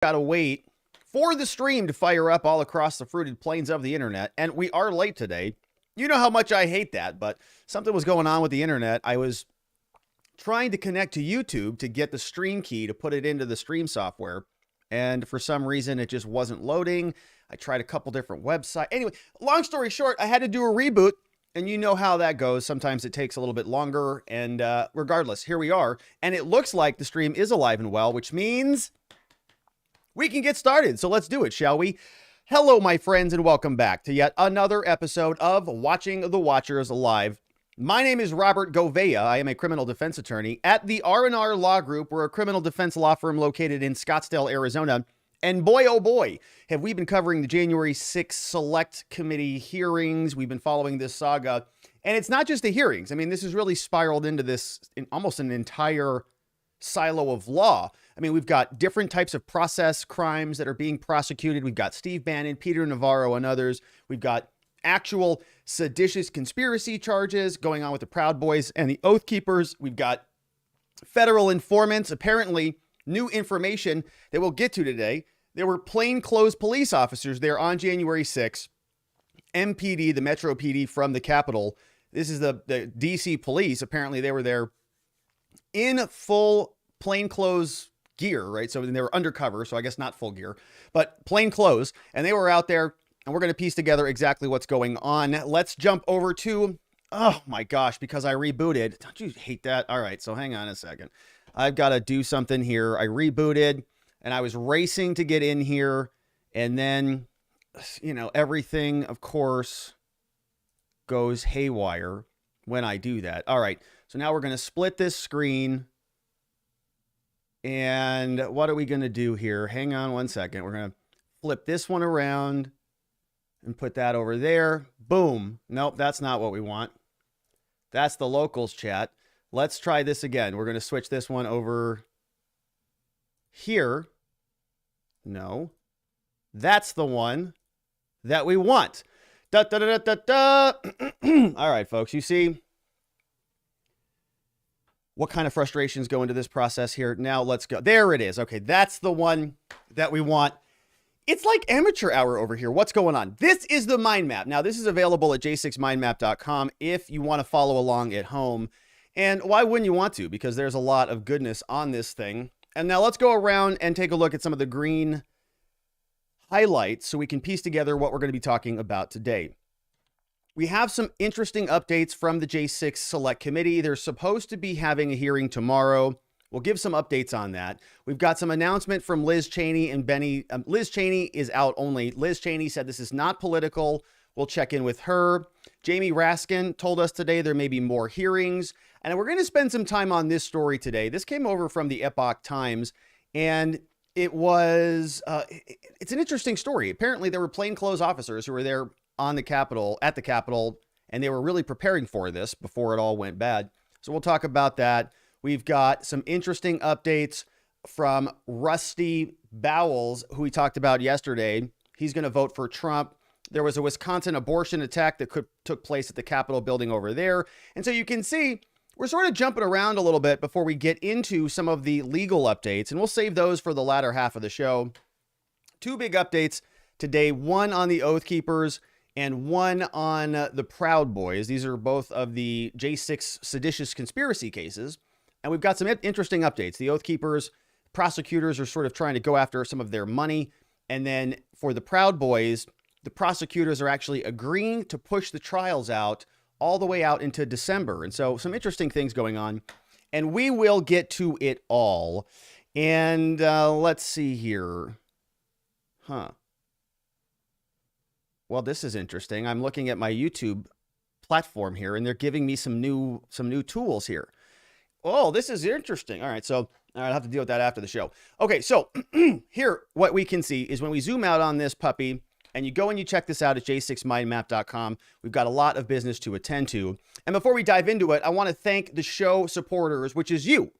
Gotta wait for the stream to fire up all across the fruited plains of the internet, and we are late today. You know how much I hate that, but something was going on with the internet. I was trying to connect to YouTube to get the stream key to put it into the stream software, and for some reason it just wasn't loading. I tried a couple different websites. Anyway, long story short, I had to do a reboot, and you know how that goes. Sometimes it takes a little bit longer, and regardless, here we are, and it looks like the stream is alive and well, which means we can get started. So let's do it, shall we? Hello, my friends, and welcome back to yet another episode of Watching the Watchers Live. My name is Robert Gouveia. I am a criminal defense attorney at the R&R Law Group. We're a criminal defense law firm located in Scottsdale, Arizona. And boy, oh boy, have we been covering the January 6th Select Committee hearings. We've been following this saga. And it's not just the hearings. I mean, this has really spiraled into this in almost an entire silo of law. I mean, we've got different types of process crimes that are being prosecuted. We've got Steve Bannon, Peter Navarro, and others. We've got actual seditious conspiracy charges going on with the Proud Boys and the Oathkeepers. We've got federal informants, apparently new information that we'll get to today. There were plainclothes police officers there on January 6th. MPD, the Metro PD from the Capitol. This is the DC police. Apparently they were there in full plainclothes gear, right? So they were undercover, so I guess not full gear, but plain clothes. And they were out there, and we're going to piece together exactly what's going on. Let's jump over to, oh my gosh, because I rebooted. Don't you hate that? All right, so hang on a second. I've got to do something here. I rebooted, and I was racing to get in here, and then, you know, everything, of course, goes haywire when I do that. All right, so now we're going to split this screen. And what are we going to do here? Hang on one second. We're going to flip this one around and put that over there. Boom. Nope, that's not what we want. That's the locals chat. Let's try this again. We're going to switch this one over here. No, that's the one that we want. Da, da, da, da, da, da. All right, folks, you see what kind of frustrations go into this process here. Now let's go. There it is. Okay, that's the one that we want. It's like amateur hour over here. What's going on? This is the mind map. Now, this is available at j6mindmap.com if you want to follow along at home. And why wouldn't you want to? Because there's a lot of goodness on this thing. And now let's go around and take a look at some of the green highlights so we can piece together what we're going to be talking about today. We have some interesting updates from the J6 Select Committee. They're supposed to be having a hearing tomorrow. We'll give some updates on that. We've got some announcement from Liz Cheney and Benny. Liz Cheney is out only. Liz Cheney said this is not political. We'll check in with her. Jamie Raskin told us today there may be more hearings. And we're going to spend some time on this story today. This came over from the Epoch Times, and it was, it's an interesting story. Apparently there were plainclothes officers who were there on the Capitol, at the Capitol, and they were really preparing for this before it all went bad. So we'll talk about that. We've got some interesting updates from Rusty Bowles, who we talked about yesterday. He's going to vote for Trump. There was a Wisconsin abortion attack that took place at the Capitol building over there. And so you can see we're sort of jumping around a little bit before we get into some of the legal updates, and we'll save those for the latter half of the show. Two big updates today, one on the Oathkeepers and one on the Proud Boys. These are both of the J6 seditious conspiracy cases. And we've got some interesting updates. The Oathkeepers prosecutors are sort of trying to go after some of their money. And then for the Proud Boys, the prosecutors are actually agreeing to push the trials out all the way out into December. And so some interesting things going on. And we will get to it all. And let's see here. Well, this is interesting. I'm looking at my YouTube platform here, and they're giving me some new tools here. Oh, this is interesting. All right, so I'll have to deal with that after the show. Okay, so here, what we can see is when we zoom out on this puppy, and you go and you check this out at j6mindmap.com, we've got a lot of business to attend to. And before we dive into it, I want to thank the show supporters, which is you.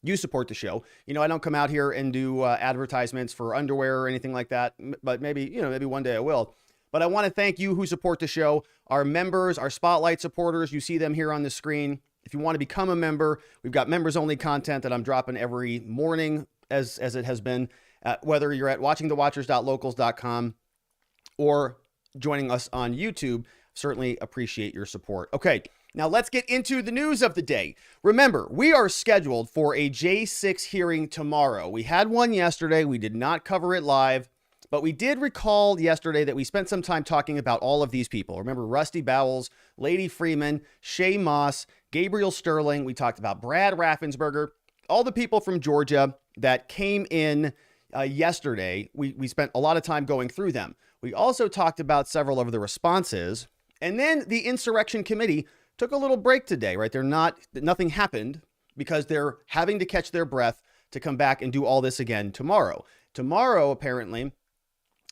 You support the show. You know, I don't come out here and do advertisements for underwear or anything like that, but maybe one day I will. But I want to thank you who support the show, our members, our Spotlight supporters. You see them here on the screen. If you want to become a member, we've got members-only content that I'm dropping every morning as it has been. whether you're at watchingthewatchers.locals.com or joining us on YouTube. Certainly appreciate your support. Okay, now let's get into the news of the day. Remember, we are scheduled for a J6 hearing tomorrow. We had one yesterday. We did not cover it live, but we did recall yesterday that we spent some time talking about all of these people. Remember Rusty Bowles, Lady Freeman, Shay Moss, Gabriel Sterling. We talked about Brad Raffensperger, all the people from Georgia that came in yesterday. We spent a lot of time going through them. We also talked about several of the responses. And then the Insurrection Committee took a little break today, right? Nothing happened because they're having to catch their breath to come back and do all this again tomorrow. Tomorrow, apparently,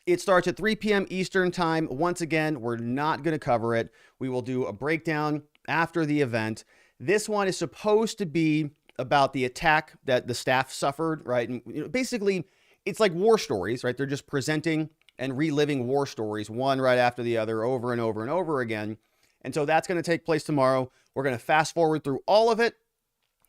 it starts at 3 p.m. Eastern time. Once again, we're not going to cover it. We will do a breakdown after the event. This one is supposed to be about the attack that the staff suffered, right? And basically, it's like war stories, right? They're just presenting and reliving war stories, one right after the other, over and over and over again. And so that's going to take place tomorrow. We're going to fast forward through all of it.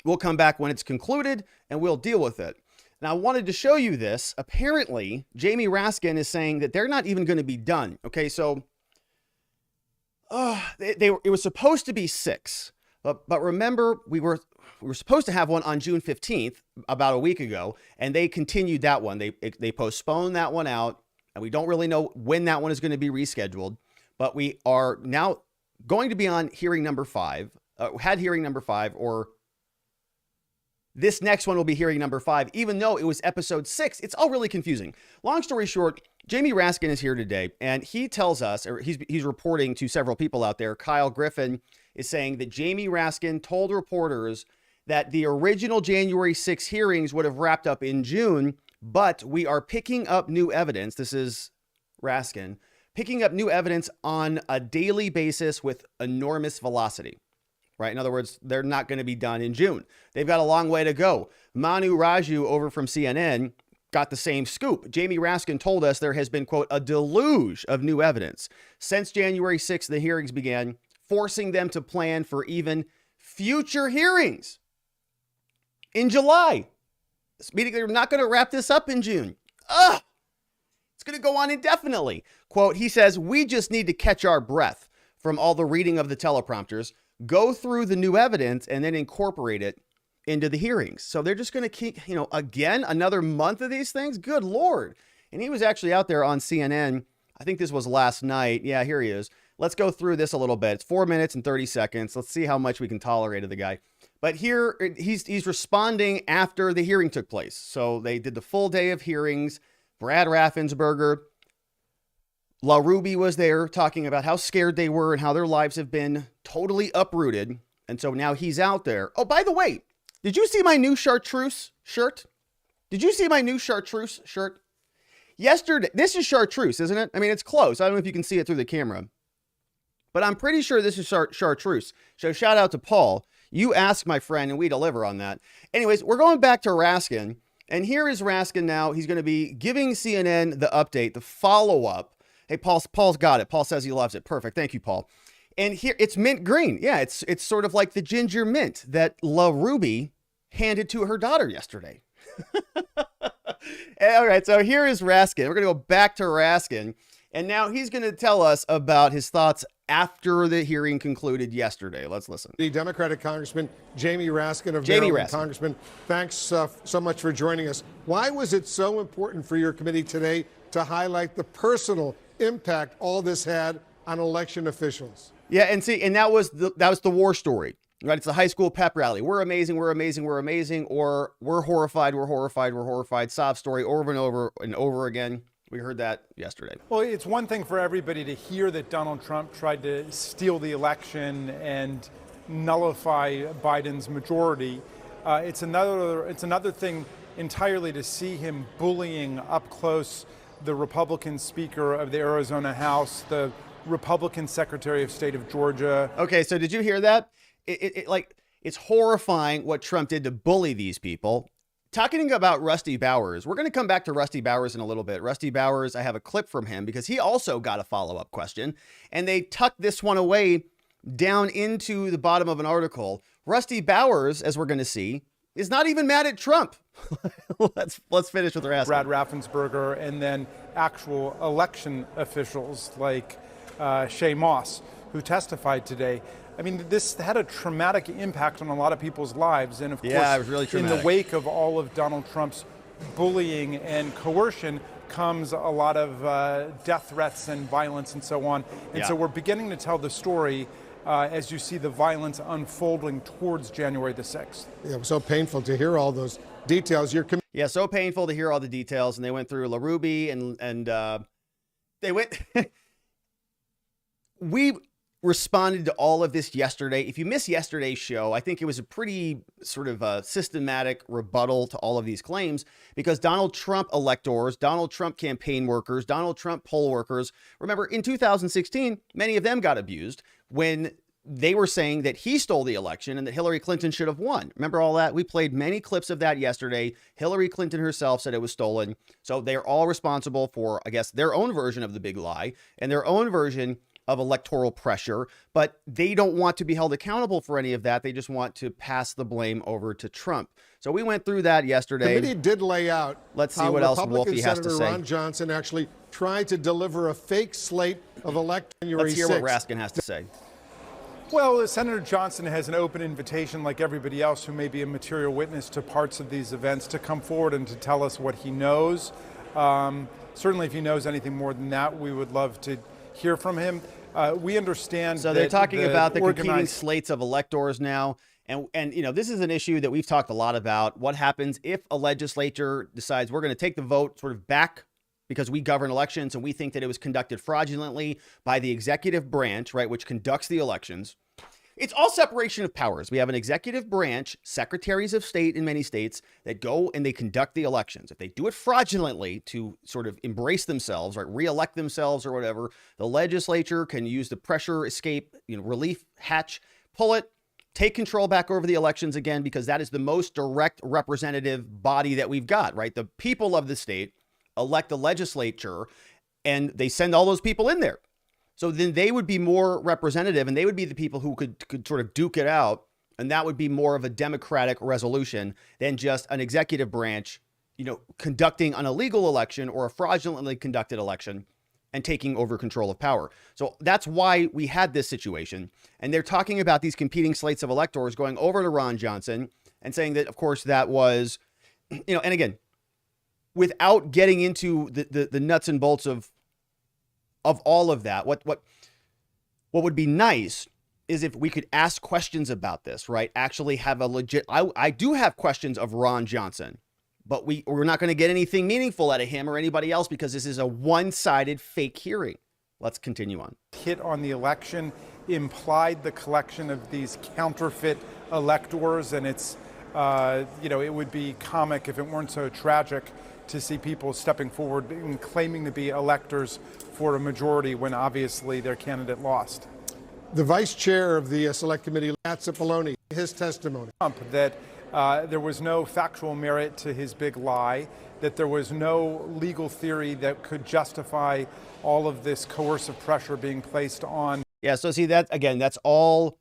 We'll come back when it's concluded and we'll deal with it. Now, I wanted to show you this. Apparently, Jamie Raskin is saying that they're not even going to be done. Okay, so it was supposed to be 6. But remember, we were supposed to have one on June 15th, about a week ago, and they continued that one. They postponed that one out. And we don't really know when that one is going to be rescheduled, but we are now going to be on hearing number 5, had hearing number 5, or this next one will be hearing number 5, even though it was episode 6. It's all really confusing. Long story short, Jamie Raskin is here today, and he tells us, or he's reporting to several people out there. Kyle Griffin is saying that Jamie Raskin told reporters that the original January 6 hearings would have wrapped up in June, but we are picking up new evidence. This is Raskin, picking up new evidence on a daily basis with enormous velocity, right? In other words, they're not going to be done in June. They've got a long way to go. Manu Raju over from CNN got the same scoop. Jamie Raskin told us there has been, quote, a deluge of new evidence since January 6th, the hearings began, forcing them to plan for even future hearings in July. Meaning they're not going to wrap this up in June. It's going to go on indefinitely. Quote, he says, we just need to catch our breath from all the reading of the teleprompters, go through the new evidence, and then incorporate it into the hearings. So they're just going to keep, again, another month of these things? Good Lord. And he was actually out there on CNN. I think this was last night. Yeah, here he is. Let's go through this a little bit. It's 4 minutes and 30 seconds. Let's see how much we can tolerate of the guy. But here he's responding after the hearing took place. So they did the full day of hearings. Brad Raffensperger, La Ruby was there talking about how scared they were and how their lives have been totally uprooted. And so now he's out there. Oh, by the way, did you see my new chartreuse shirt? Did you see my new chartreuse shirt? Yesterday, this is chartreuse, isn't it? I mean, it's close. I don't know if you can see it through the camera, but I'm pretty sure this is chartreuse. So shout out to Paul. You ask, my friend, and we deliver on that. Anyways, we're going back to Raskin. And here is Raskin now. He's going to be giving CNN the update, the follow-up. Hey, Paul's got it. Paul says he loves it. Perfect. Thank you, Paul. And here, it's mint green. Yeah, it's sort of like the ginger mint that La Ruby handed to her daughter yesterday. All right, so here is Raskin. We're going to go back to Raskin. And now he's going to tell us about his thoughts after the hearing concluded yesterday. Let's listen. The Democratic Congressman Jamie Raskin of Maryland. Congressman, thanks so much for joining us. Why was it so important for your committee today to highlight the personal impact all this had on election officials? Yeah, and that was the war story, right? It's a high school pep rally. We're amazing, we're amazing, we're amazing, or we're horrified, we're horrified, we're horrified. Sob story over and over again. We heard that yesterday. Well, it's one thing for everybody to hear that Donald Trump tried to steal the election and nullify Biden's majority. It's another thing entirely to see him bullying up close the Republican Speaker of the Arizona House, the Republican Secretary of State of Georgia. Okay, so did you hear that? It's horrifying what Trump did to bully these people. Talking about Rusty Bowers, we're going to come back to Rusty Bowers in a little bit. Rusty Bowers, I have a clip from him because he also got a follow-up question, and they tucked this one away down into the bottom of an article. Rusty Bowers, as we're going to see, is not even mad at Trump. let's finish with Raskin. Brad Raffensperger, and then actual election officials like Shay Moss, who testified today. I mean, this had a traumatic impact on a lot of people's lives. And of course, it was really in traumatic. the wake of all of Donald Trump's bullying and coercion comes a lot of death threats and violence and so on. And so we're beginning to tell the story as you see the violence unfolding towards January the 6th. Yeah, it was so painful to hear all those details. So painful to hear all the details. And they went through LaRuby and they went... We responded to all of this yesterday. If you missed yesterday's show, I think it was a pretty sort of systematic rebuttal to all of these claims, because Donald Trump electors, Donald Trump campaign workers, Donald Trump poll workers, remember in 2016, many of them got abused when they were saying that he stole the election and that Hillary Clinton should have won. Remember all that? We played many clips of that yesterday. Hillary Clinton herself said it was stolen. So they're all responsible for, I guess, their own version of the big lie and their own version of electoral pressure, but they don't want to be held accountable for any of that. They just want to pass the blame over to Trump. So we went through that yesterday. The committee did lay out. Let's see what else Wolfie has to say. Ron Johnson actually tried to deliver a fake slate of electors. Let's hear what Raskin has to say. Well, Senator Johnson has an open invitation, like everybody else who may be a material witness to parts of these events, to come forward and to tell us what he knows. Certainly, if he knows anything more than that, we would love to hear from him. We understand. So they're talking about the competing slates of electors now. And you know, this is an issue that we've talked a lot about. What happens if a legislature decides we're going to take the vote sort of back because we govern elections and we think that it was conducted fraudulently by the executive branch, right, which conducts the elections. It's all separation of powers. We have an executive branch, secretaries of state in many states, that go and they conduct the elections. If they do it fraudulently to sort of embrace themselves, right, reelect themselves or whatever, the legislature can use the pressure escape, relief hatch, pull it, take control back over the elections again, because that is the most direct representative body that we've got, right? The people of the state elect the legislature and they send all those people in there. So then they would be more representative and they would be the people who could sort of duke it out. And that would be more of a democratic resolution than just an executive branch, conducting an illegal election or a fraudulently conducted election and taking over control of power. So that's why we had this situation. And they're talking about these competing slates of electors going over to Ron Johnson and saying that, of course, that was, and again, without getting into the nuts and bolts of all of that, what would be nice is if we could ask questions about this, right? Actually have a legit, I do have questions of Ron Johnson, but we're not going to get anything meaningful out of him or anybody else because this is a one-sided fake hearing. Let's continue on. Hit on the election implied the collection of these counterfeit electors, and it's, it would be comic if it weren't so tragic to see people stepping forward and claiming to be electors for a majority when obviously their candidate lost. The vice chair of the select committee, Matt Cipollone, his testimony. That there was no factual merit to his big lie, that there was no legal theory that could justify all of this coercive pressure being placed on. Yeah, so see that, again, that's all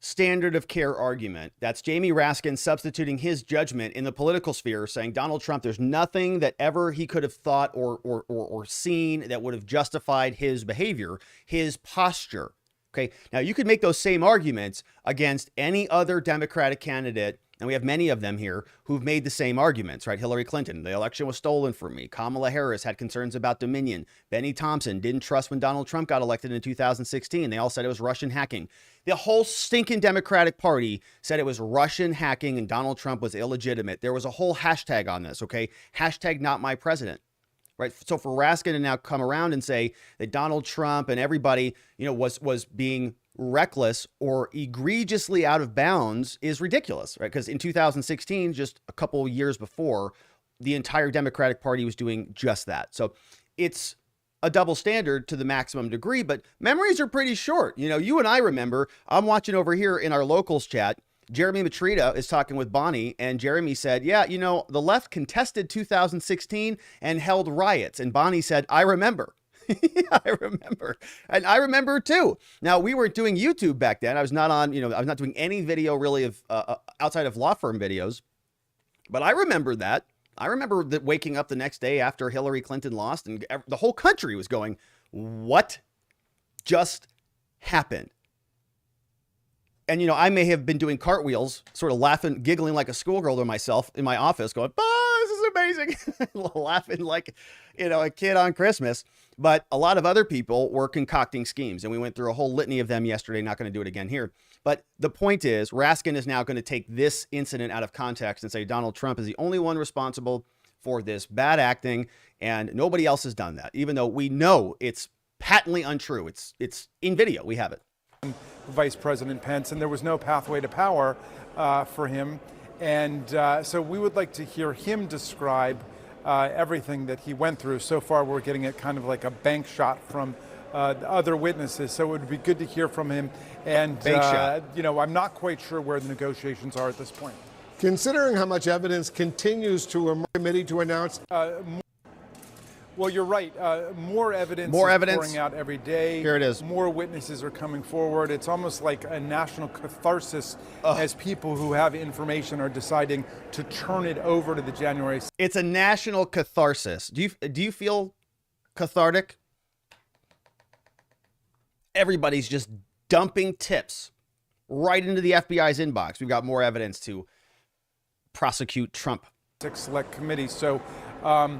standard of care argument. That's Jamie Raskin substituting his judgment in the political sphere, saying Donald Trump, there's nothing that ever he could have thought or seen that would have justified his behavior, his posture. Okay, now you could make those same arguments against any other Democratic candidate, and we have many of them here who've made the same arguments, right? Hillary Clinton, the election was stolen from me. Kamala Harris had concerns about Dominion. Benny Thompson didn't trust when Donald Trump got elected in 2016. They all said it was Russian hacking. The whole stinking Democratic Party said it was Russian hacking and Donald Trump was illegitimate. There was a whole hashtag on this, okay? Hashtag not my president. Right. So for Raskin to now come around and say that Donald Trump and everybody, was being reckless or egregiously out of bounds is ridiculous, right? Because in 2016, just a couple of years before, the entire Democratic Party was doing just that. So it's a double standard to the maximum degree, but memories are pretty short. You and I remember, I'm watching over here in our locals chat, Jeremy Matrita is talking with Bonnie, and Jeremy said, yeah, the left contested 2016 and held riots. And Bonnie said, I remember. I remember. And I remember too. Now, we weren't doing YouTube back then. I was not on, I was not doing any video really of outside of law firm videos. But I remember that. I remember that waking up the next day after Hillary Clinton lost and the whole country was going, what just happened? And, I may have been doing cartwheels, sort of laughing, giggling like a schoolgirl to myself in my office going, oh, this is amazing. Laughing like, a kid on Christmas. But a lot of other people were concocting schemes. And we went through a whole litany of them yesterday. Not going to do it again here. But the point is, Raskin is now going to take this incident out of context and say Donald Trump is the only one responsible for this bad acting. And nobody else has done that, even though we know it's patently untrue. It's in video. We have it. Vice President Pence, and there was no pathway to power for him. And so we would like to hear him describe everything that he went through. So far, we're getting it kind of like a bank shot from other witnesses. So it would be good to hear from him. And, I'm not quite sure where the negotiations are at this point. Considering how much evidence continues to emerge, committee to announce. Well, you're right. More evidence is pouring out every day. Here it is. More witnesses are coming forward. It's almost like a national catharsis as people who have information are deciding to turn it over to the January. It's a national catharsis. Do you feel cathartic? Everybody's just dumping tips right into the FBI's inbox. We've got more evidence to prosecute Trump. Select committee. So, I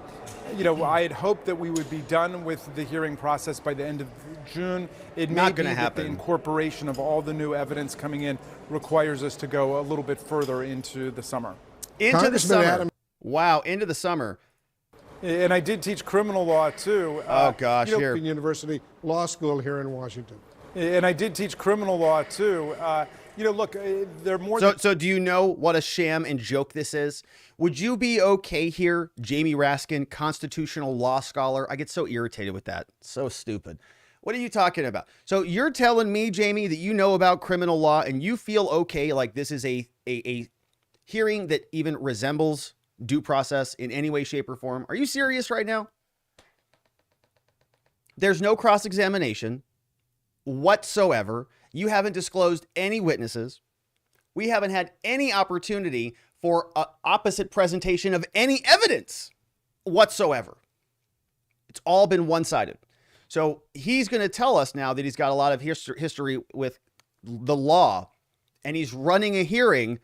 had hoped that we would be done with the hearing process by the end of June. It may be that the incorporation of all the new evidence coming in requires us to go a little bit further into the summer. Into the summer. Wow, into the summer. And I did teach criminal law too. Oh gosh, here. University Law School here in Washington. And I did teach criminal law too. Look, they're more. So do you know what a sham and joke this is? Would you be okay here, Jamie Raskin, constitutional law scholar? I get so irritated with that. So stupid. What are you talking about? So you're telling me, Jamie, that you know about criminal law and you feel okay like this is a hearing that even resembles due process in any way, shape, or form? Are you serious right now? There's no cross-examination whatsoever. You haven't disclosed any witnesses. We haven't had any opportunity for an opposite presentation of any evidence whatsoever. It's all been one-sided. So he's going to tell us now that he's got a lot of history with the law, and he's running a hearing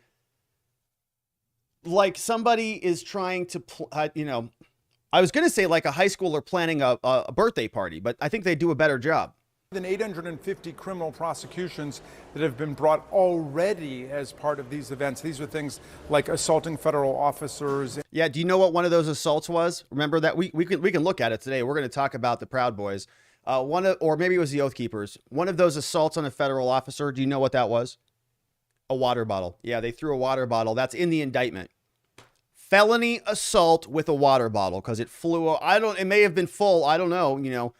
like somebody is trying to, I was going to say like a high schooler planning a birthday party, but I think they do a better job. Than 850 criminal prosecutions that have been brought already as part of these events. These are things like assaulting federal officers. Yeah, do you know what one of those assaults was? Remember that we can look at it today. We're going to talk about the Proud Boys. Or maybe it was the Oathkeepers. One of those assaults on a federal officer. Do you know what that was? A water bottle. Yeah, they threw a water bottle. That's in the indictment. Felony assault with a water bottle because it flew. It may have been full. I don't know.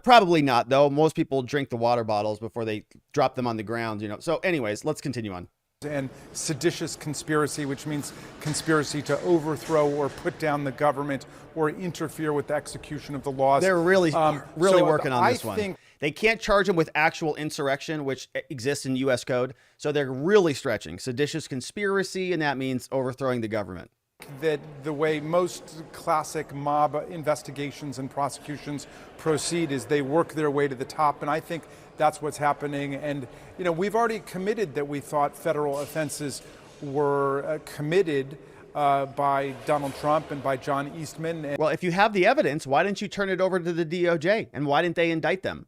Probably not, though. Most people drink the water bottles before they drop them on the ground, So anyways, let's continue on. And seditious conspiracy, which means conspiracy to overthrow or put down the government or interfere with the execution of the laws. They're really working on this one. They can't charge them with actual insurrection, which exists in U.S. code. So they're really stretching seditious conspiracy, and that means overthrowing the government. That the way most classic mob investigations and prosecutions proceed is they work their way to the top, and I think that's what's happening. And we've already committed that we thought federal offenses were committed by Donald Trump and by John Eastman. Well, if you have the evidence, why didn't you turn it over to the DOJ, and why didn't they indict them?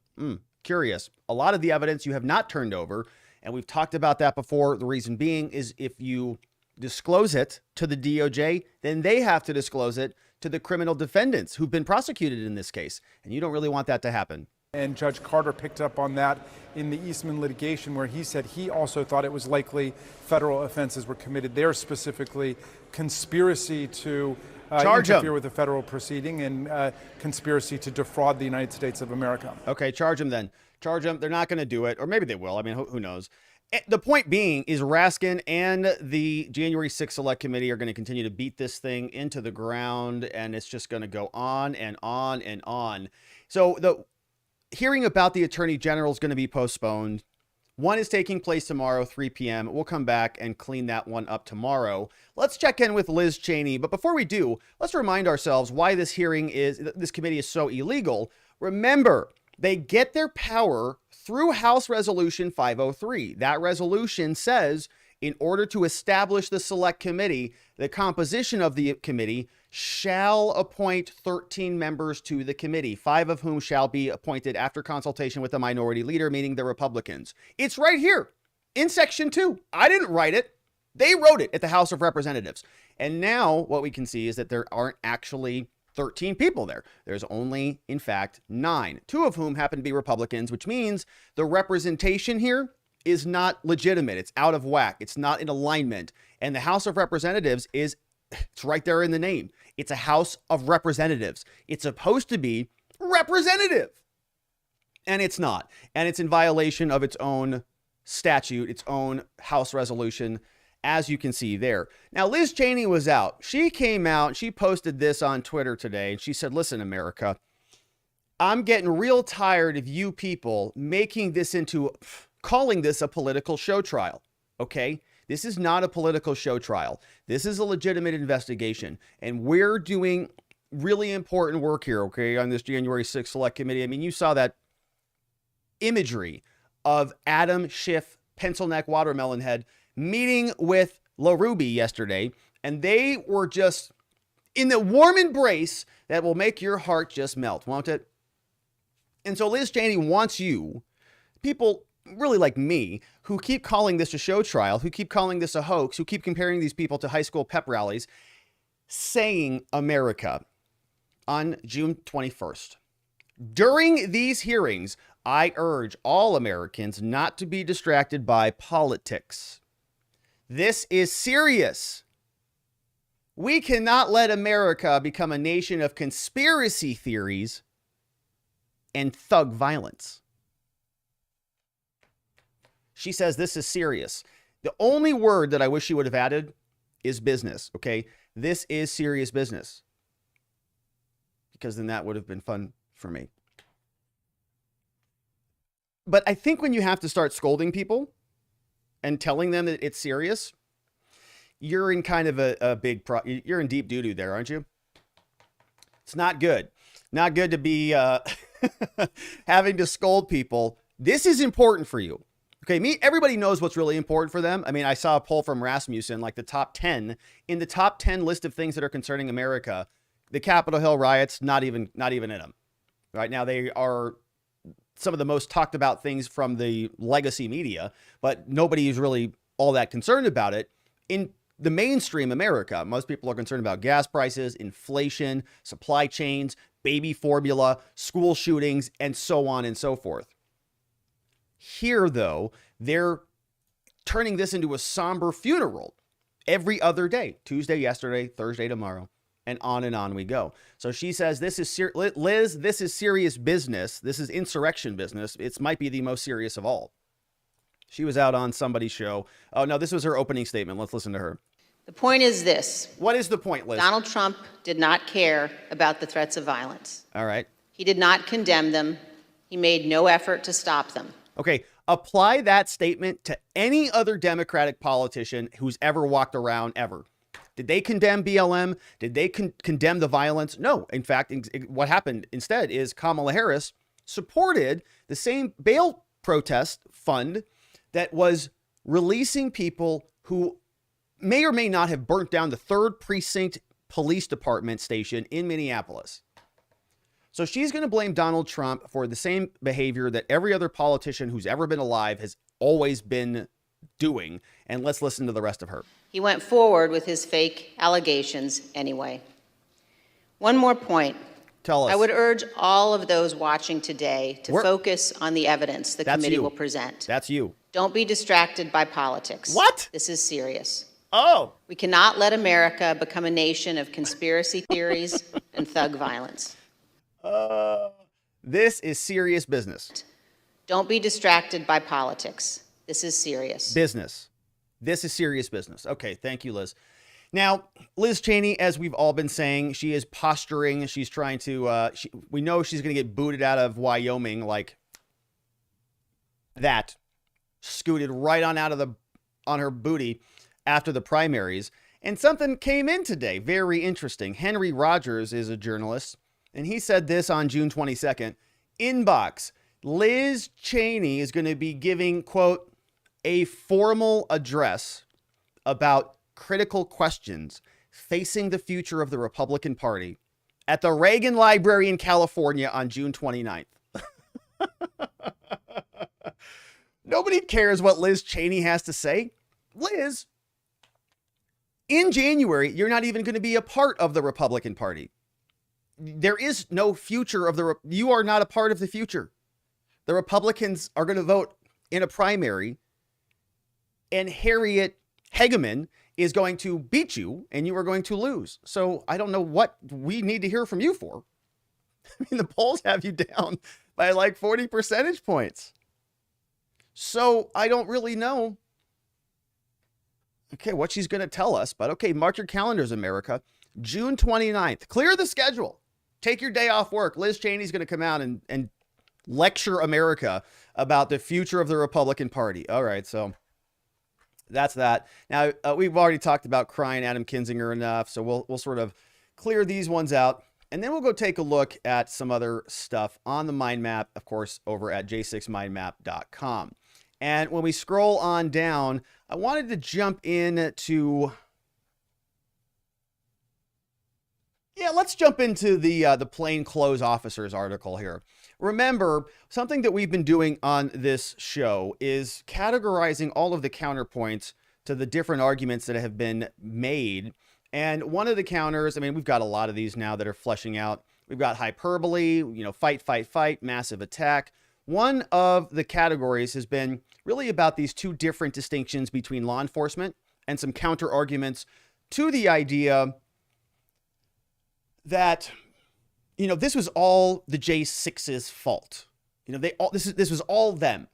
Curious. A lot of the evidence you have not turned over, and we've talked about that before. The reason being is if you disclose it to the DOJ, then they have to disclose it to the criminal defendants who've been prosecuted in this case. And you don't really want that to happen. And Judge Carter picked up on that in the Eastman litigation, where he said he also thought it was likely federal offenses were committed there, specifically conspiracy to interfere with a federal proceeding and conspiracy to defraud the United States of America. Okay, charge them then. Charge them. They're not going to do it, or maybe they will. I mean, who knows? The point being is Raskin and the January 6th Select Committee are going to continue to beat this thing into the ground, and it's just going to go on and on and on. So the hearing about the Attorney General is going to be postponed. One is taking place tomorrow, 3 p.m. We'll come back and clean that one up tomorrow. Let's check in with Liz Cheney. But before we do, let's remind ourselves why this committee is so illegal. Remember, they get their power through House Resolution 503. That resolution says, in order to establish the select committee, the composition of the committee shall appoint 13 members to the committee, 5 of whom shall be appointed after consultation with the minority leader, meaning the Republicans. It's right here in Section 2. I didn't write it. They wrote it at the House of Representatives. And now what we can see is that there aren't actually 13 people there. There's only, in fact, 9, 2 of whom happen to be Republicans, which means the representation here is not legitimate. It's out of whack. It's not in alignment. And the House of Representatives it's right there in the name. It's a House of Representatives. It's supposed to be representative. And it's not. And it's in violation of its own statute, its own House resolution, as you can see there. Now, Liz Cheney was out. She came out, she posted this on Twitter today, and she said, listen, America, I'm getting real tired of you people calling this a political show trial, okay? This is not a political show trial. This is a legitimate investigation, and we're doing really important work here, okay, on this January 6th Select Committee. I mean, you saw that imagery of Adam Schiff, pencil neck watermelon head, meeting with LaRuby yesterday, and they were just in the warm embrace that will make your heart just melt, won't it? And so Liz Cheney wants you, people really like me, who keep calling this a show trial, who keep calling this a hoax, who keep comparing these people to high school pep rallies, saying America on June 21st. During these hearings, I urge all Americans not to be distracted by politics. This is serious. We cannot let America become a nation of conspiracy theories and thug violence. She says this is serious. The only word that I wish she would have added is business, okay? This is serious business. Because then that would have been fun for me. But I think when you have to start scolding people and telling them that it's serious, you're in kind of you're in deep doo-doo there, aren't you? It's not good. Not good to be having to scold people. This is important for you. Okay, everybody knows what's really important for them. I mean, I saw a poll from Rasmussen, like the top 10 list of things that are concerning America. The Capitol Hill riots, not even in them. Right now, they are some of the most talked about things from the legacy media, but nobody is really all that concerned about it. In the mainstream America, most people are concerned about gas prices, inflation, supply chains, baby formula, school shootings, and so on and so forth. Here, though, they're turning this into a somber funeral every other day. Tuesday, yesterday, Thursday, tomorrow, and on we go. So she says, Liz, this is serious business. This is insurrection business. It might be the most serious of all. She was out on somebody's show. Oh, no, this was her opening statement. Let's listen to her. The point is this. What is the point, Liz? Donald Trump did not care about the threats of violence. All right. He did not condemn them. He made no effort to stop them. Okay, apply that statement to any other Democratic politician who's ever walked around ever. Did they condemn BLM? Did they condemn the violence? No. In fact, what happened instead is Kamala Harris supported the same bail protest fund that was releasing people who may or may not have burnt down the 3rd Precinct Police Department station in Minneapolis. So she's going to blame Donald Trump for the same behavior that every other politician who's ever been alive has always been doing. And let's listen to the rest of her. He went forward with his fake allegations anyway. One more point. Tell us. I would urge all of those watching today to focus on the evidence the committee will present. That's you. Don't be distracted by politics. What? This is serious. Oh. We cannot let America become a nation of conspiracy theories and thug violence. This is serious business. Don't be distracted by politics. This is serious. Business. This is serious business. Okay, thank you, Liz. Now, Liz Cheney, as we've all been saying, she is posturing. She's trying to, we know she's going to get booted out of Wyoming like that. scooted right on out of on her booty after the primaries. And something came in today, very interesting. Henry Rogers is a journalist, and he said this on June 22nd. Inbox, Liz Cheney is going to be giving, quote, a formal address about critical questions facing the future of the Republican Party at the Reagan Library in California on June 29th. Nobody cares what Liz Cheney has to say. Liz, in January, you're not even going to be a part of the Republican Party. There is no future of you are not a part of the future. The Republicans are going to vote in a primary, and Harriet Hageman is going to beat you, and you are going to lose. So I don't know what we need to hear from you for. I mean, the polls have you down by like 40 percentage points. So I don't really know, okay, what she's going to tell us. But okay, mark your calendars, America. June 29th. Clear the schedule. Take your day off work. Liz Cheney's going to come out and lecture America about the future of the Republican Party. All right, so that's that. Now, we've already talked about crying Adam Kinzinger enough, so we'll sort of clear these ones out. And then we'll go take a look at some other stuff on the mind map, of course, over at j6mindmap.com. And when we scroll on down, I wanted to jump in to, let's jump into the Plainclothes officers article here. Remember, something that we've been doing on this show is categorizing all of the counterpoints to the different arguments that have been made. And one of the counters, I mean, we've got a lot of these now that are fleshing out. We've got hyperbole, fight, fight, fight, massive attack. One of the categories has been really about these two different distinctions between law enforcement and some counter arguments to the idea that, this was all the J6's fault. This was all them.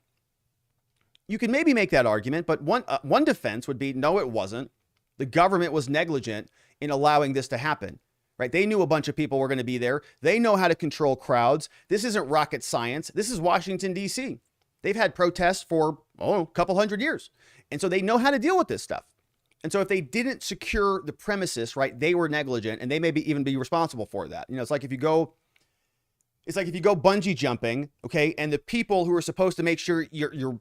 You can maybe make that argument, but one defense would be, no, it wasn't. The government was negligent in allowing this to happen, right? They knew a bunch of people were going to be there. They know how to control crowds. This isn't rocket science. This is Washington, D.C. They've had protests for, a couple hundred years. And so they know how to deal with this stuff. And so if they didn't secure the premises, right, they were negligent, and they may even be responsible for that. It's like if you go bungee jumping, okay, and the people who are supposed to make sure your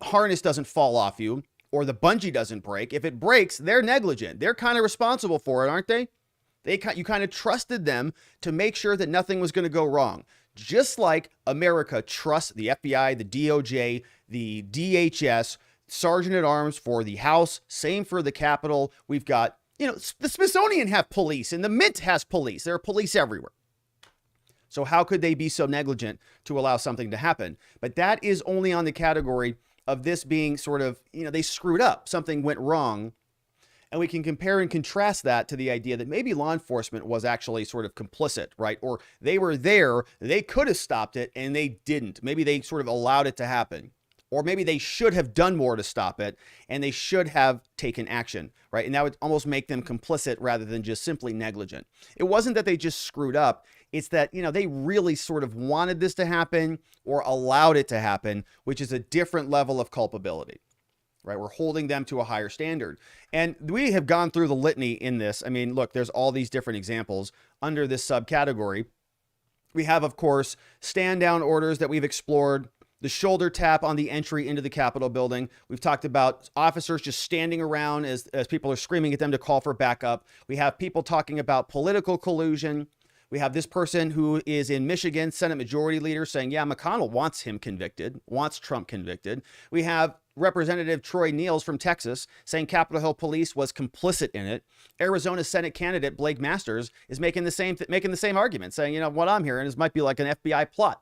harness doesn't fall off you, or the bungee doesn't break. If it breaks, they're negligent. They're kind of responsible for it, aren't they? You kind of trusted them to make sure that nothing was going to go wrong. Just like America trusts the FBI, the DOJ, the DHS, Sergeant at Arms for the House, same for the Capitol. We've got, the Smithsonian have police and the Mint has police. There are police everywhere. So how could they be so negligent to allow something to happen? But that is only on the category of this being sort of, they screwed up, something went wrong. And we can compare and contrast that to the idea that maybe law enforcement was actually sort of complicit, right? Or they were there, they could have stopped it and they didn't. Maybe they sort of allowed it to happen. Or maybe they should have done more to stop it and they should have taken action, right? And that would almost make them complicit rather than just simply negligent. It wasn't that they just screwed up. It's that, they really sort of wanted this to happen or allowed it to happen, which is a different level of culpability, right? We're holding them to a higher standard. And we have gone through the litany in this. I mean, look, there's all these different examples under this subcategory. We have, of course, stand down orders that we've explored, the shoulder tap on the entry into the Capitol building. We've talked about officers just standing around as people are screaming at them to call for backup. We have people talking about political collusion. We have this person who is in Michigan, Senate Majority Leader, saying, yeah, McConnell wants him convicted, wants Trump convicted. We have Representative Troy Niels from Texas saying Capitol Hill Police was complicit in it. Arizona Senate candidate Blake Masters is making the same argument, saying, what I'm hearing is might be like an FBI plot.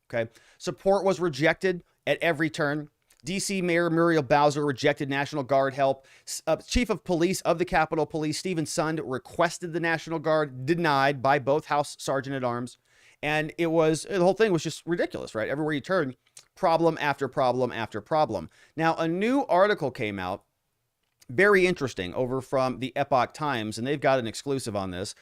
Okay. Support was rejected at every turn. D.C. Mayor Muriel Bowser rejected National Guard help. Chief of Police of the Capitol Police, Stephen Sund, requested the National Guard, denied by both House Sergeant at Arms. And the whole thing was just ridiculous, right? Everywhere you turn, problem after problem after problem. Now, a new article came out, very interesting, over from the Epoch Times, and they've got an exclusive on this.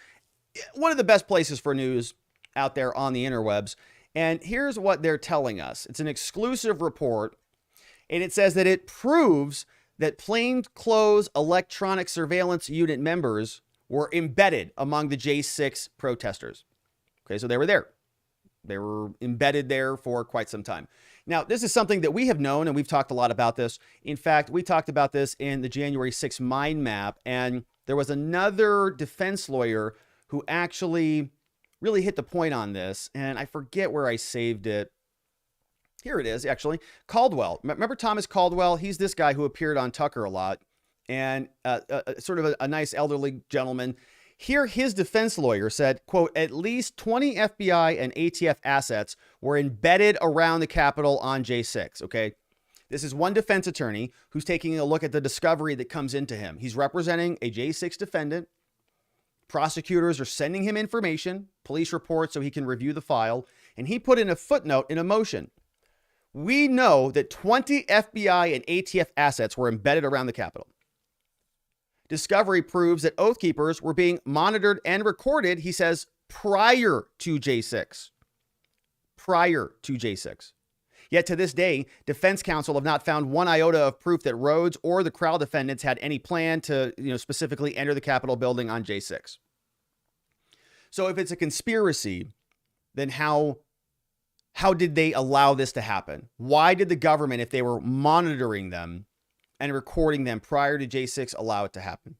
One of the best places for news out there on the interwebs. And here's what they're telling us. It's an exclusive report. And it says that it proves that plainclothes electronic surveillance unit members were embedded among the J6 protesters. Okay, so they were there. They were embedded there for quite some time. Now, this is something that we have known, and we've talked a lot about this. In fact, we talked about this in the January 6th mind map, and there was another defense lawyer who actually really hit the point on this, and I forget where I saved it. Here it is, actually. Caldwell. Remember Thomas Caldwell? He's this guy who appeared on Tucker a lot, and sort of a nice elderly gentleman. Here, his defense lawyer said, quote, at least 20 FBI and ATF assets were embedded around the Capitol on J6, okay? This is one defense attorney who's taking a look at the discovery that comes into him. He's representing a J6 defendant. Prosecutors are sending him information, police reports, so he can review the file. And he put in a footnote in a motion. We know that 20 FBI and ATF assets were embedded around the Capitol. Discovery proves that Oathkeepers were being monitored and recorded, he says, prior to J6. Prior to J6. Yet to this day, defense counsel have not found one iota of proof that Rhodes or the Crowell defendants had any plan to, specifically enter the Capitol building on J6. So if it's a conspiracy, then how did they allow this to happen? Why did the government, if they were monitoring them and recording them prior to J6, allow it to happen?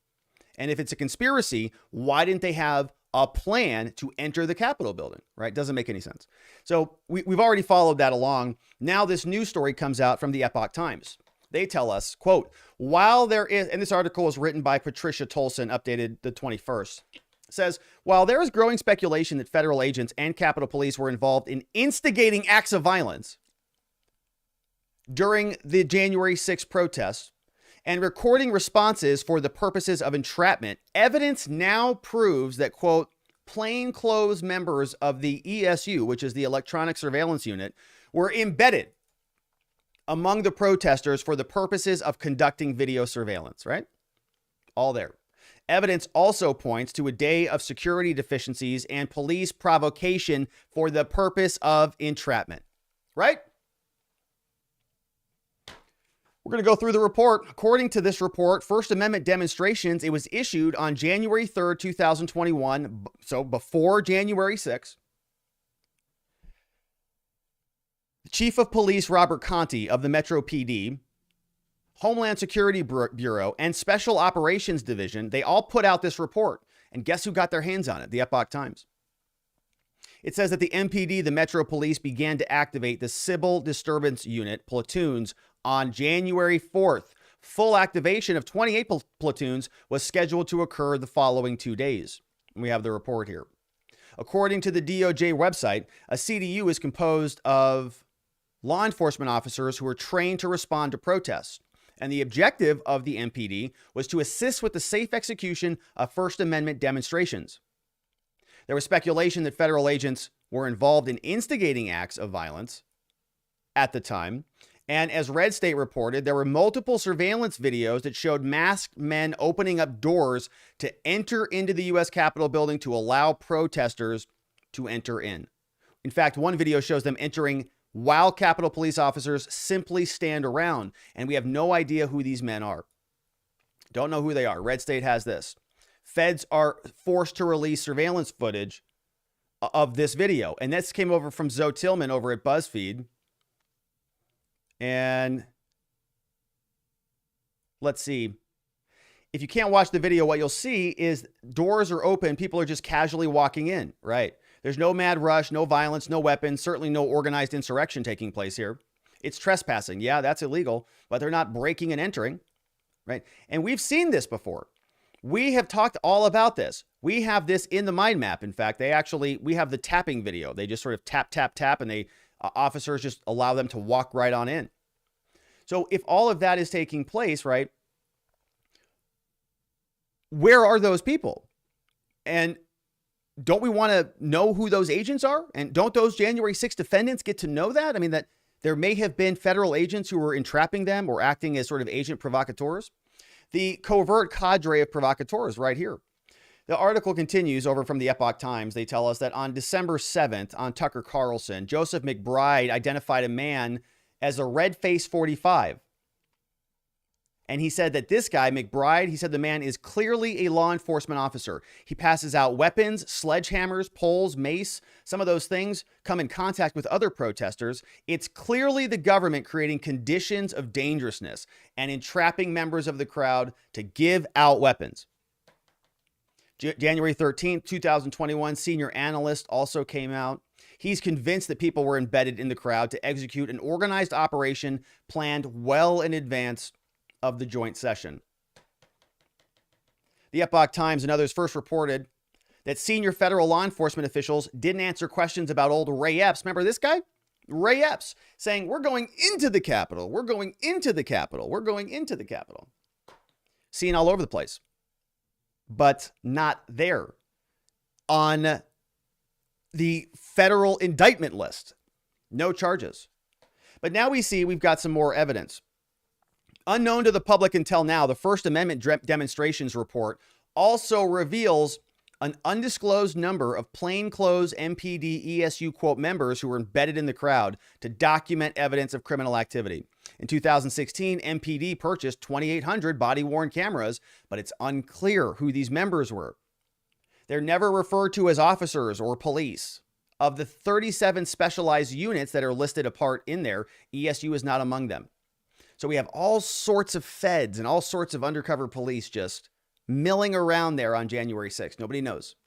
And if it's a conspiracy, why didn't they have a plan to enter the Capitol building, right? Doesn't make any sense. So we've already followed that along. Now this news story comes out from the Epoch Times. They tell us, quote, while there is, and this article is written by Patricia Tolson, updated the 21st, says, while there is growing speculation that federal agents and Capitol Police were involved in instigating acts of violence during the January 6th protests and recording responses for the purposes of entrapment, evidence now proves that, quote, plainclothes members of the ESU, which is the Electronic Surveillance Unit, were embedded among the protesters for the purposes of conducting video surveillance, right? All there. Evidence also points to a day of security deficiencies and police provocation for the purpose of entrapment, right? We're going to go through the report. According to this report, First Amendment demonstrations, it was issued on January 3rd, 2021, so before January 6th. The Chief of Police Robert Conti of the Metro PD, Homeland Security Bureau, and Special Operations Division, they all put out this report. And guess who got their hands on it? The Epoch Times. It says that the MPD, the Metro Police, began to activate the Civil Disturbance Unit platoons on January 4th. Full activation of 28 platoons was scheduled to occur the following 2 days. And we have the report here. According to the DOJ website, a CDU is composed of law enforcement officers who are trained to respond to protests. And the objective of the MPD was to assist with the safe execution of First Amendment demonstrations. There was speculation that federal agents were involved in instigating acts of violence at the time. And as Red State reported, there were multiple surveillance videos that showed masked men opening up doors to enter into the U.S. Capitol building to allow protesters to enter in. In fact, one video shows them entering while Capitol Police officers simply stand around, and we have no idea who these men are. Don't know who they are. Red State has this. Feds are forced to release surveillance footage of this video. And this came over from Zoe Tillman over at BuzzFeed. And let's see. If you can't watch the video, what you'll see is doors are open. People are just casually walking in, right? There's no mad rush, no violence, no weapons, certainly no organized insurrection taking place here. It's trespassing. Yeah, that's illegal, but they're not breaking and entering, right? And we've seen this before. We have talked all about this. We have this in the mind map. In fact, we have the tapping video. They just sort of tap, tap, tap, and they officers just allow them to walk right on in. So if all of that is taking place, right, where are those people? And don't we want to know who those agents are? And don't those January 6th defendants get to know that? I mean, that there may have been federal agents who were entrapping them or acting as sort of agent provocateurs. The covert cadre of provocateurs right here. The article continues over from the Epoch Times. They tell us that on December 7th, on Tucker Carlson, Joseph McBride identified a man as a red face 45. And he said that this guy, McBride, he said the man is clearly a law enforcement officer. He passes out weapons, sledgehammers, poles, mace. Some of those things come in contact with other protesters. It's clearly the government creating conditions of dangerousness and entrapping members of the crowd to give out weapons. January 13th, 2021, senior analyst also came out. He's convinced that people were embedded in the crowd to execute an organized operation planned well in advance of the joint session. The Epoch Times and others first reported that senior federal law enforcement officials didn't answer questions about old Ray Epps. Remember this guy? Ray Epps saying, we're going into the Capitol. We're going into the Capitol. We're going into the Capitol. Seen all over the place, but not there on the federal indictment list. No charges. But now we see we've got some more evidence. Unknown to the public until now, the First Amendment demonstrations report also reveals an undisclosed number of plainclothes MPD ESU quote members who were embedded in the crowd to document evidence of criminal activity. In 2016, MPD purchased 2,800 body-worn cameras, but it's unclear who these members were. They're never referred to as officers or police. Of the 37 specialized units that are listed apart in there, ESU is not among them. So we have all sorts of feds and all sorts of undercover police just milling around there on January 6th. Nobody knows.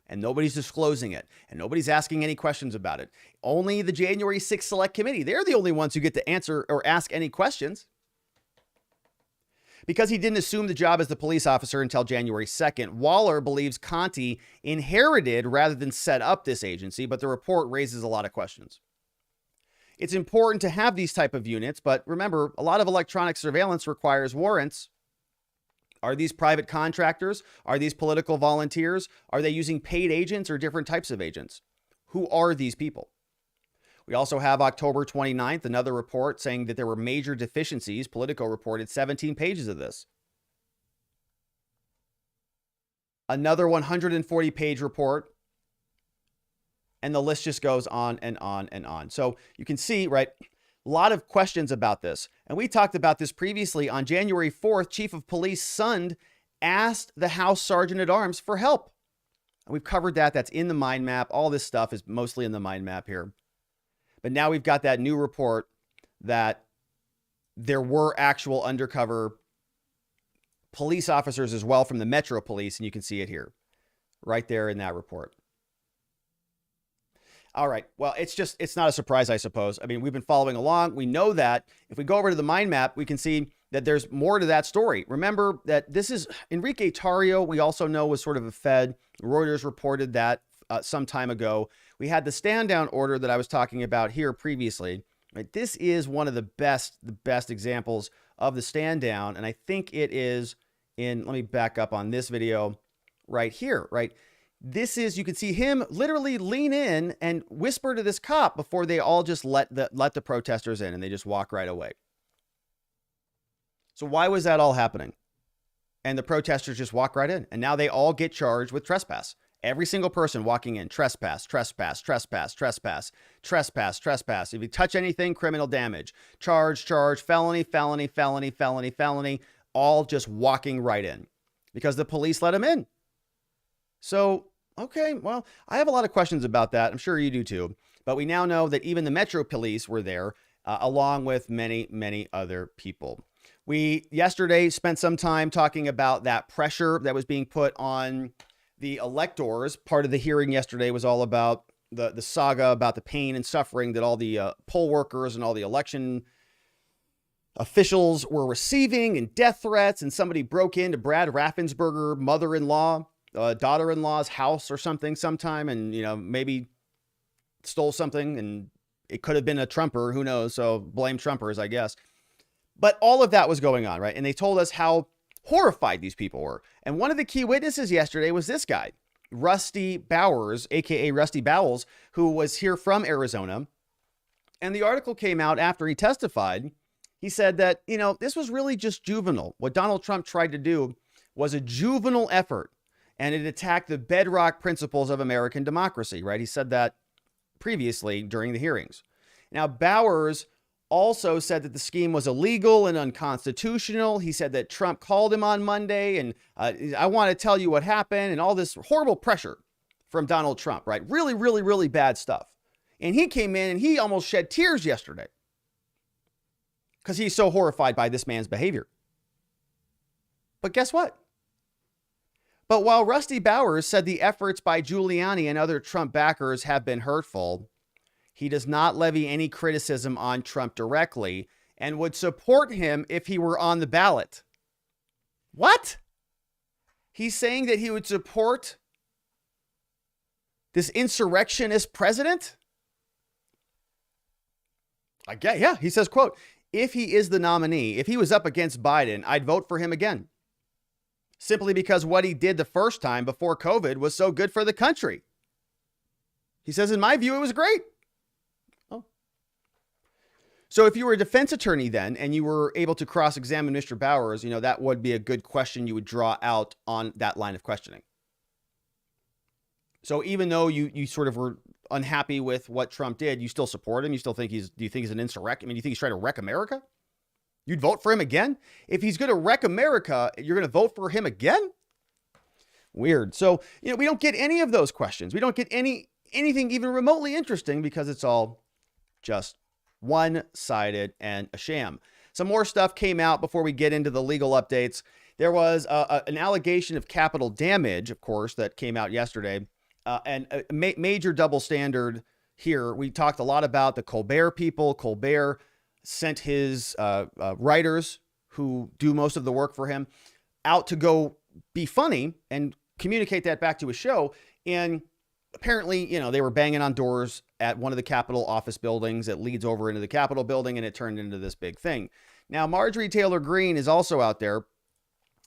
And nobody's disclosing it. And nobody's asking any questions about it. Only the January 6th Select Committee. They're the only ones who get to answer or ask any questions. Because he didn't assume the job as the police officer until January 2nd, Waller believes Conti inherited rather than set up this agency, but the report raises a lot of questions. It's important to have these type of units, but remember, a lot of electronic surveillance requires warrants. Are these private contractors? Are these political volunteers? Are they using paid agents or different types of agents? Who are these people? We also have October 29th, another report saying that there were major deficiencies. Politico reported 17 pages of this. Another 140-page report. And the list just goes on and on and on. So you can see, right, a lot of questions about this. And we talked about this previously. On January 4th, Chief of Police Sund asked the House Sergeant at Arms for help. And we've covered that. That's in the mind map. All this stuff is mostly in the mind map here. But now we've got that new report that there were actual undercover police officers as well from the Metro Police. And you can see it here, right there in that report. All right. Well, it's not a surprise, I suppose. I mean, we've been following along. We know that. If we go over to the mind map, we can see that there's more to that story. Remember that this is Enrique Tarrio. We also know was sort of a Fed. Reuters reported that some time ago. We had the stand down order that I was talking about here previously. Right? This is one of the best examples of the stand down. And I think it is in, let me back up on this video right here, right? This is, you can see him literally lean in and whisper to this cop before they all just let the protesters in and they just walk right away. So why was that all happening? And the protesters just walk right in. And now they all get charged with trespass. Every single person walking in, trespass, trespass, trespass, trespass, trespass, trespass. If you touch anything, criminal damage, charge, felony, felony, felony, felony, felony, all just walking right in because the police let them in. So, okay, well, I have a lot of questions about that. I'm sure you do too. But we now know that even the Metro Police were there, along with many, many other people. We yesterday spent some time talking about that pressure that was being put on the electors. Part of the hearing yesterday was all about the saga about the pain and suffering that all the poll workers and all the election officials were receiving and death threats. And somebody broke into Brad Raffensperger, mother-in-law, daughter-in-law's house or something sometime and, you know, maybe stole something and it could have been a Trumper, who knows? So blame Trumpers, I guess. But all of that was going on, right? And they told us how horrified these people were. And one of the key witnesses yesterday was this guy, Rusty Bowers, aka Rusty Bowles, who was here from Arizona. And the article came out after he testified. He said that, you know, this was really just juvenile. What Donald Trump tried to do was a juvenile effort. And it attacked the bedrock principles of American democracy, right? He said that previously during the hearings. Now, Bowers also said that the scheme was illegal and unconstitutional. He said that Trump called him on Monday and I want to tell you what happened, and all this horrible pressure from Donald Trump, right? Really, really, really bad stuff. And he came in and he almost shed tears yesterday because he's so horrified by this man's behavior. But guess what? But while Rusty Bowers said the efforts by Giuliani and other Trump backers have been hurtful, he does not levy any criticism on Trump directly and would support him if he were on the ballot. What? He's saying that he would support this insurrectionist president? I guess, yeah. He says, quote, if he is the nominee, if he was up against Biden, I'd vote for him again. Simply because what he did the first time before COVID was so good for the country. He says, in my view, it was great. Oh. So if you were a defense attorney then, and you were able to cross-examine Mr. Bowers, that would be a good question you would draw out on that line of questioning. So even though you sort of were unhappy with what Trump did, you still support him? You still think do you think he's an insurrectionist? I mean, do you think he's trying to wreck America? You'd vote for him again? If he's going to wreck America, you're going to vote for him again? Weird. So, we don't get any of those questions. We don't get anything even remotely interesting because it's all just one-sided and a sham. Some more stuff came out before we get into the legal updates. There was an allegation of capital damage, of course, that came out yesterday. And a major double standard here. We talked a lot about the Colbert people. Colbert sent his writers who do most of the work for him out to go be funny and communicate that back to his show. And apparently, they were banging on doors at one of the Capitol office buildings that leads over into the Capitol building, and it turned into this big thing. Now, Marjorie Taylor Greene is also out there,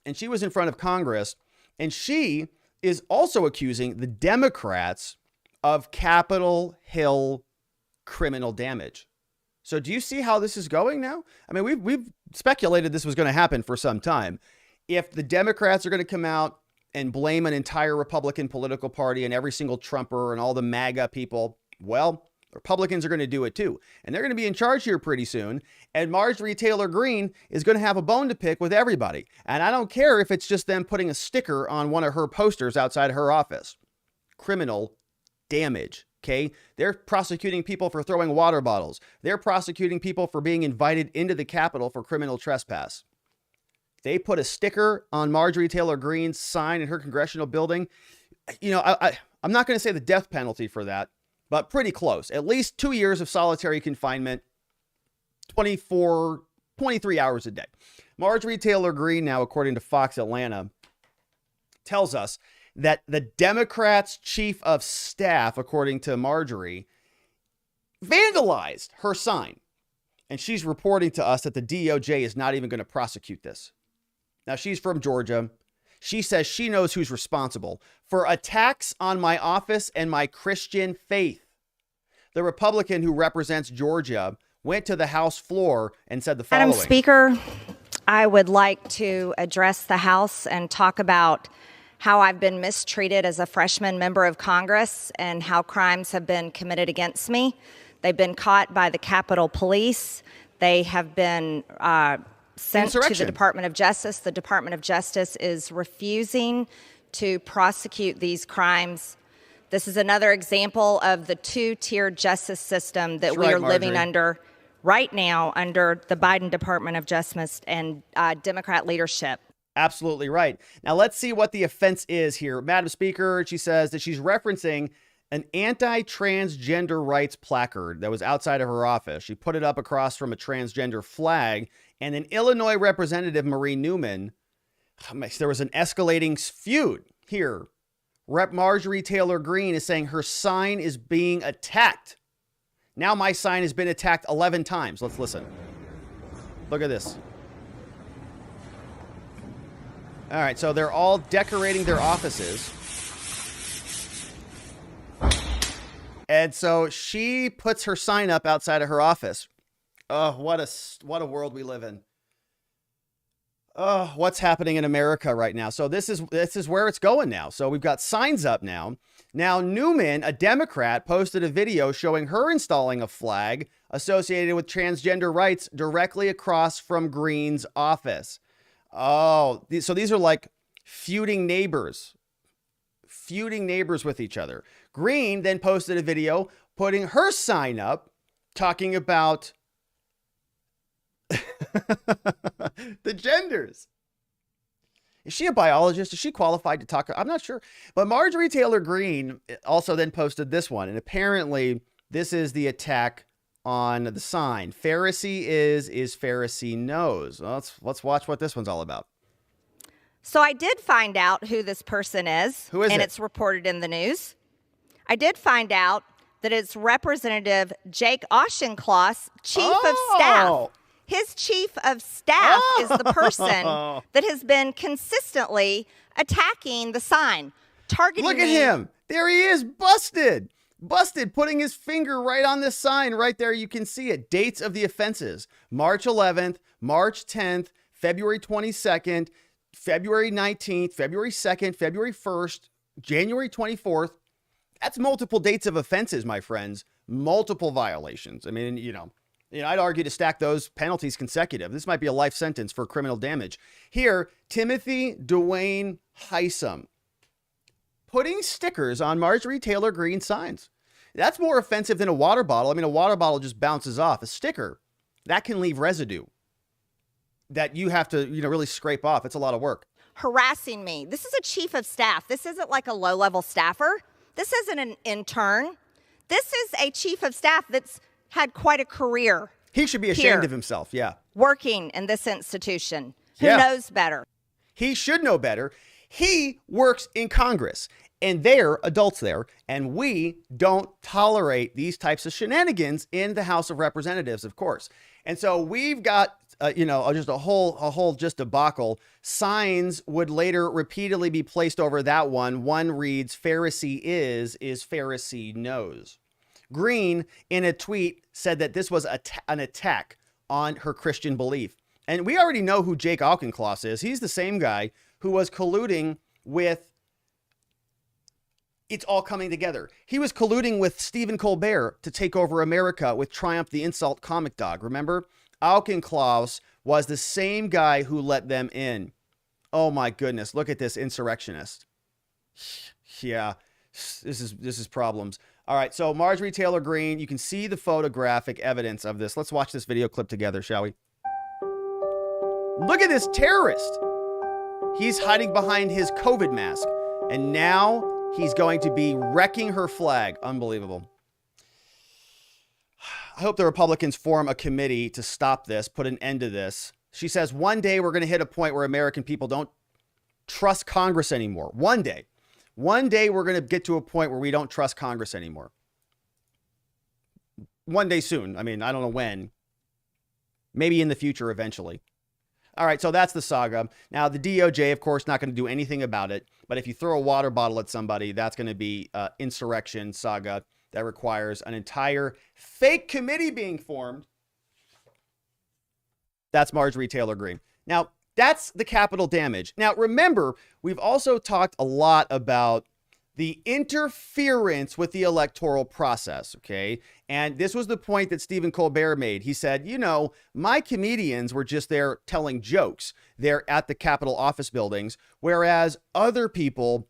and she was in front of Congress, and she is also accusing the Democrats of Capitol Hill criminal damage. So do you see how this is going now? I mean, we've speculated this was going to happen for some time. If the Democrats are going to come out and blame an entire Republican political party and every single Trumper and all the MAGA people, well, Republicans are going to do it too. And they're going to be in charge here pretty soon. And Marjorie Taylor Greene is going to have a bone to pick with everybody. And I don't care if it's just them putting a sticker on one of her posters outside her office. Criminal damage. Okay, they're prosecuting people for throwing water bottles. They're prosecuting people for being invited into the Capitol for criminal trespass. They put a sticker on Marjorie Taylor Greene's sign in her congressional building. I'm not going to say the death penalty for that, but pretty close. At least 2 years of solitary confinement, 23 hours a day. Marjorie Taylor Greene, now, according to Fox Atlanta, tells us that the Democrats' chief of staff, according to Marjorie, vandalized her sign. And she's reporting to us that the DOJ is not even going to prosecute this. Now, she's from Georgia. She says she knows who's responsible for attacks on my office and my Christian faith. The Republican who represents Georgia went to the House floor and said the following. Madam Speaker, I would like to address the House and talk about how I've been mistreated as a freshman member of Congress and how crimes have been committed against me. They've been caught by the Capitol Police. They have been sent to the Department of Justice. The Department of Justice is refusing to prosecute these crimes. This is another example of the two-tiered justice system that we are living under right now under the Biden Department of Justice and Democrat leadership. Absolutely right. Now, let's see what the offense is here. Madam Speaker, she says that she's referencing an anti-transgender rights placard that was outside of her office. She put it up across from a transgender flag, and an Illinois representative, Marie Newman, there was an escalating feud here. Rep. Marjorie Taylor Greene is saying her sign is being attacked. Now my sign has been attacked 11 times. Let's listen. Look at this. All right, so they're all decorating their offices. And so she puts her sign up outside of her office. Oh, what a world we live in. What's happening in America right now? So this is where it's going now. So we've got signs up now. Now Newman, a Democrat, posted a video showing her installing a flag associated with transgender rights directly across from Green's office. Oh, so these are like feuding neighbors with each other. Green then posted a video putting her sign up talking about the genders. Is she a biologist? Is she qualified to talk? I'm not sure. But Marjorie Taylor Greene also then posted this one. And apparently this is the attack on the sign. Pharisee is Pharisee knows. Well, let's watch what this one's all about. So I did find out who this person is. Who is it? And it's reported in the news. I did find out that it's Representative Jake Auchincloss, Chief of Staff. His chief of staff is the person that has been consistently attacking the sign, targeting Look at him. There he is, busted, putting his finger right on this sign right there. You can see it. Dates of the offenses: March 11th, March 10th, February 22nd, February 19th, February 2nd, February 1st, January 24th. That's multiple dates of offenses, my friends. Multiple violations. I mean, I'd argue to stack those penalties consecutive. This might be a life sentence for criminal damage. Here, Timothy Dwayne Hysom putting stickers on Marjorie Taylor Greene signs. That's more offensive than a water bottle. I mean, a water bottle just bounces off. A sticker, that can leave residue that you have to, really scrape off. It's a lot of work. Harassing me. This is a chief of staff. This isn't like a low-level staffer. This isn't an intern. This is a chief of staff that's had quite a career. He should be ashamed of himself, yeah. Working in this institution. Who knows better? He should know better. He works in Congress, and they're adults there, and we don't tolerate these types of shenanigans in the House of Representatives, of course. And so we've got, just a whole debacle. Signs would later repeatedly be placed over that one. One reads, Pharisee is Pharisee knows. Greene, in a tweet, said that this was an attack on her Christian belief. And we already know who Jake Auchincloss is. He's the same guy who was colluding with It's All Coming Together. He was colluding with Stephen Colbert to take over America with Triumph the Insult comic dog. Remember? Auchincloss was the same guy who let them in. Oh my goodness. Look at this insurrectionist. Yeah, this is problems. All right, so Marjorie Taylor Greene, you can see the photographic evidence of this. Let's watch this video clip together, shall we? Look at this terrorist. He's hiding behind his COVID mask, and now he's going to be wrecking her flag. Unbelievable. I hope the Republicans form a committee to stop this, put an end to this. She says, one day we're going to hit a point where American people don't trust Congress anymore. One day. One day we're going to get to a point where we don't trust Congress anymore. One day soon. I mean, I don't know when. Maybe in the future eventually. All right, so that's the saga. Now, the DOJ, of course, not going to do anything about it. But if you throw a water bottle at somebody, that's going to be insurrection saga that requires an entire fake committee being formed. That's Marjorie Taylor Greene. Now, that's the capital damage. Now, remember, we've also talked a lot about the interference with the electoral process, okay? And this was the point that Stephen Colbert made. He said, my comedians were just there telling jokes. They're at the Capitol office buildings, whereas other people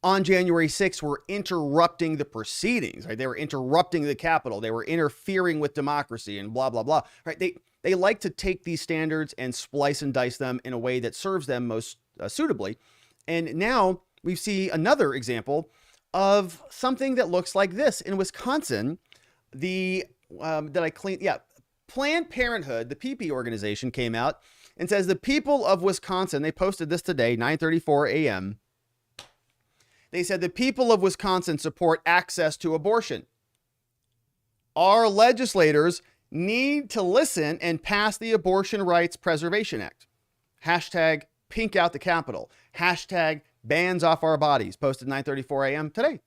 on January 6th were interrupting the proceedings, right? They were interrupting the Capitol. They were interfering with democracy and blah, blah, blah, right? They like to take these standards and splice and dice them in a way that serves them most suitably. And now we see another example of something that looks like this. In Wisconsin, Planned Parenthood, the PP organization, came out and says the people of Wisconsin, they posted this today, 9:34 a.m. They said the people of Wisconsin support access to abortion. Our legislators need to listen and pass the Abortion Rights Preservation Act. Hashtag pink out the Capitol. Hashtag bans off our bodies. Posted 9:34 a.m. today.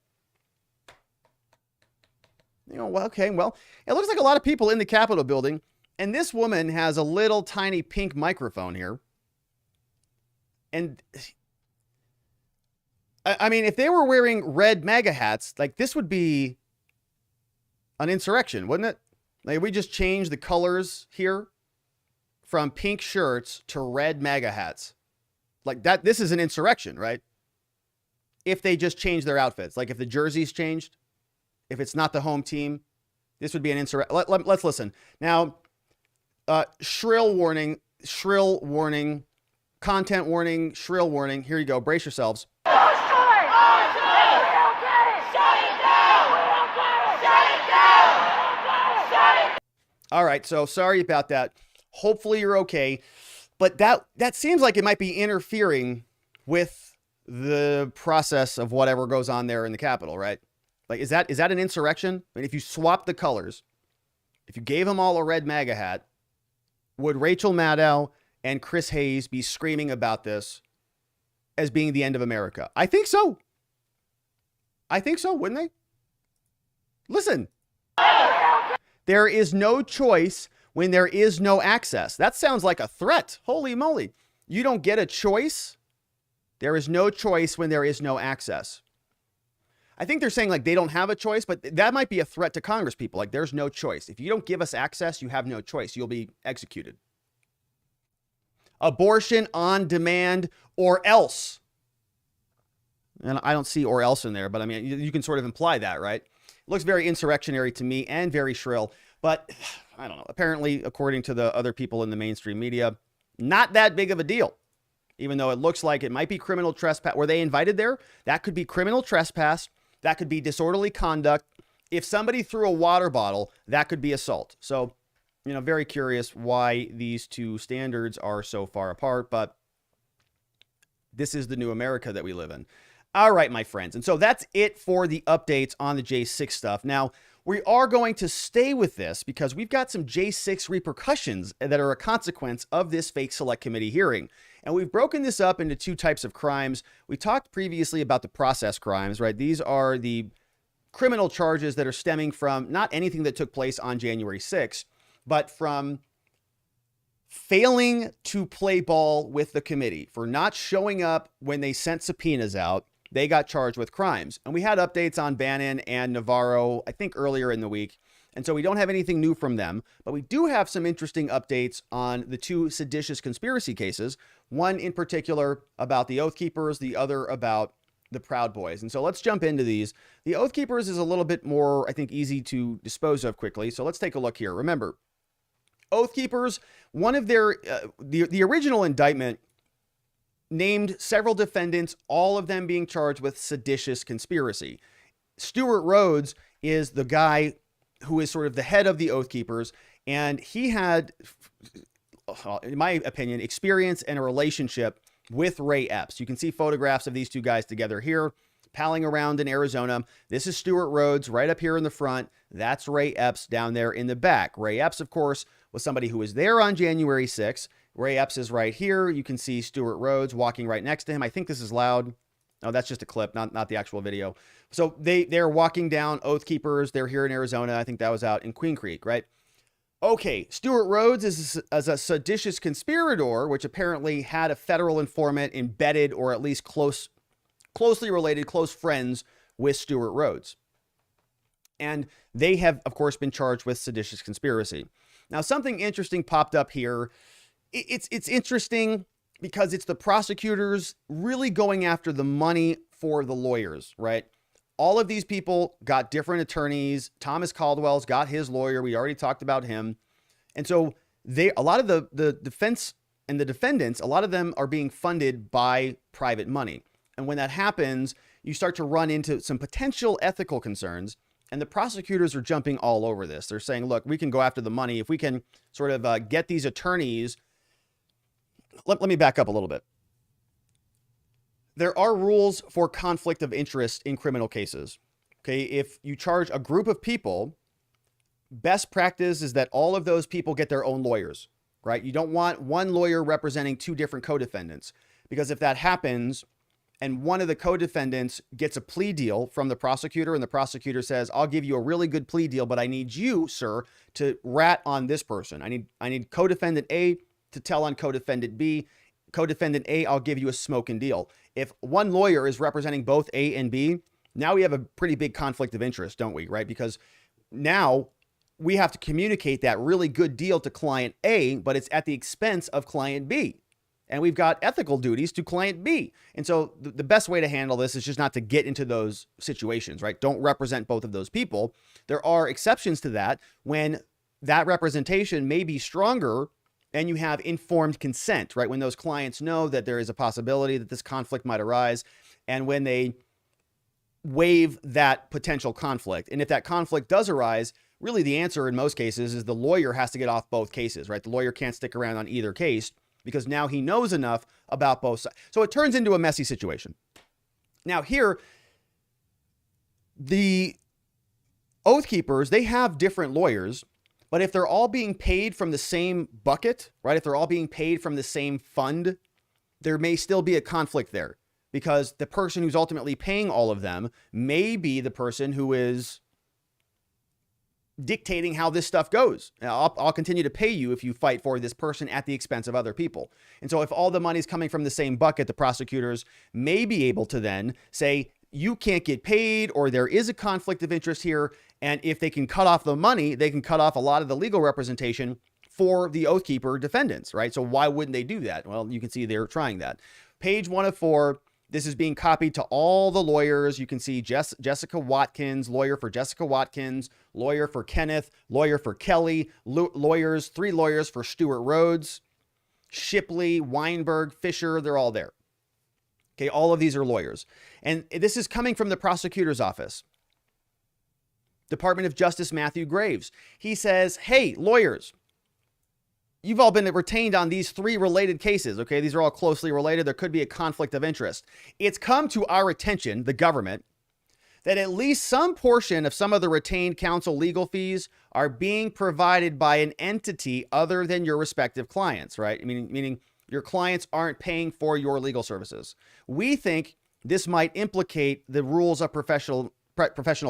Okay, well, it looks like a lot of people in the Capitol building. And this woman has a little tiny pink microphone here. And I mean, if they were wearing red MAGA hats, like this would be an insurrection, wouldn't it? Like we just changed the colors here from pink shirts to red MAGA hats. Like that, this is an insurrection, right? If they just change their outfits, like if the jerseys changed, if it's not the home team, this would be an insurrection. Let's listen. Now, shrill warning, content warning, shrill warning. Here you go. Brace yourselves. All right, so sorry about that. Hopefully you're okay. But that seems like it might be interfering with the process of whatever goes on there in the Capitol, right? Like, is that an insurrection? I mean, if you swap the colors, if you gave them all a red MAGA hat, would Rachel Maddow and Chris Hayes be screaming about this as being the end of America? I think so. I think so, wouldn't they? Listen. There is no choice when there is no access. That sounds like a threat. Holy moly. You don't get a choice. There is no choice when there is no access. I think they're saying like they don't have a choice, but that might be a threat to Congress people. Like there's no choice. If you don't give us access, you have no choice. You'll be executed. Abortion on demand or else. And I don't see or else in there, but I mean, you can sort of imply that, right? It looks very insurrectionary to me and very shrill, but I don't know. Apparently, according to the other people in the mainstream media, not that big of a deal. Even though it looks like it might be criminal trespass. Were they invited there? That could be criminal trespass. That could be disorderly conduct. If somebody threw a water bottle, that could be assault. So, you know, very curious why these two standards are so far apart, but this is the new America that we live in. All right, my friends. And so that's it for the updates on the J6 stuff. Now, we are going to stay with this because we've got some J6 repercussions that are a consequence of this fake select committee hearing. And we've broken this up into two types of crimes. We talked previously about the process crimes, right? These are the criminal charges that are stemming from not anything that took place on January 6th, but from failing to play ball with the committee, for not showing up when they sent subpoenas out. They got charged with crimes. And we had updates on Bannon and Navarro, I think earlier in the week. And so we don't have anything new from them, but we do have some interesting updates on the two seditious conspiracy cases. One in particular about the Oathkeepers, the other about the Proud Boys. And so let's jump into these. The Oathkeepers is a little bit more, I think, easy to dispose of quickly. So let's take a look here. Remember, Oathkeepers, one of their, the original indictment named several defendants, all of them being charged with seditious conspiracy. Stewart Rhodes is the guy who is sort of the head of the Oathkeepers, and he had, in my opinion, experience and a relationship with Ray Epps. You can see photographs of these two guys together here, palling around in Arizona. This is Stewart Rhodes right up here in the front. That's Ray Epps down there in the back. Ray Epps, of course, was somebody who was there on January 6th. Ray Epps is right here. You can see Stewart Rhodes walking right next to him. I think this is loud. No, that's just a clip, not the actual video. So they're walking down Oathkeepers. They're here in Arizona. I think that was out in Queen Creek, right? Okay, Stewart Rhodes is a seditious conspirator, which apparently had a federal informant embedded or at least closely related, close friends with Stewart Rhodes. And they have, of course, been charged with seditious conspiracy. Now, something interesting popped up here. It's interesting because it's the prosecutors really going after the money for the lawyers, right? All of these people got different attorneys. Thomas Caldwell's got his lawyer. We already talked about him. And so a lot of the defense and the defendants, a lot of them are being funded by private money. And when that happens, you start to run into some potential ethical concerns. And the prosecutors are jumping all over this. They're saying, look, we can go after the money. If we can sort of get these attorneys. Let me back up a little bit. There are rules for conflict of interest in criminal cases. Okay, if you charge a group of people, best practice is that all of those people get their own lawyers, right? You don't want one lawyer representing two different co-defendants, because if that happens and one of the co-defendants gets a plea deal from the prosecutor and the prosecutor says, I'll give you a really good plea deal, but I need you, sir, to rat on this person. I need co-defendant A to tell on co-defendant B. co-defendant A, I'll give you a smoking deal. If one lawyer is representing both A and B, now we have a pretty big conflict of interest, don't we? Right? Because now we have to communicate that really good deal to client A, but it's at the expense of client B. And we've got ethical duties to client B. And so the best way to handle this is just not to get into those situations, right? Don't represent both of those people. There are exceptions to that when that representation may be stronger and you have informed consent, right? When those clients know that there is a possibility that this conflict might arise, and when they waive that potential conflict. And if that conflict does arise, really the answer in most cases is the lawyer has to get off both cases, right? The lawyer can't stick around on either case because now he knows enough about both sides. So it turns into a messy situation. Now here, the Oathkeepers, they have different lawyers, but if they're all being paid from the same bucket, right? If they're all being paid from the same fund, there may still be a conflict there because the person who's ultimately paying all of them may be the person who is dictating how this stuff goes. I'll continue to pay you if you fight for this person at the expense of other people. And so if all the money's coming from the same bucket, the prosecutors may be able to then say, you can't get paid, or there is a conflict of interest here. And if they can cut off the money, they can cut off a lot of the legal representation for the Oathkeeper defendants, right? So why wouldn't they do that? Well, you can see they're trying that. Page 1 of 4. This is being copied to all the lawyers. You can see Jessica Watkins, lawyer for Jessica Watkins, lawyer for Kenneth, lawyer for Kelly, lawyers, 3 lawyers for Stuart Rhodes, Shipley, Weinberg, Fisher, they're all there. Okay, all of these are lawyers. And this is coming from the prosecutor's office. Department of Justice Matthew Graves. He says, hey, lawyers, you've all been retained on these 3 related cases, okay? These are all closely related. There could be a conflict of interest. It's come to our attention, the government, that at least some portion of some of the retained counsel legal fees are being provided by an entity other than your respective clients, right? Meaning your clients aren't paying for your legal services. We think this might implicate the rules of professional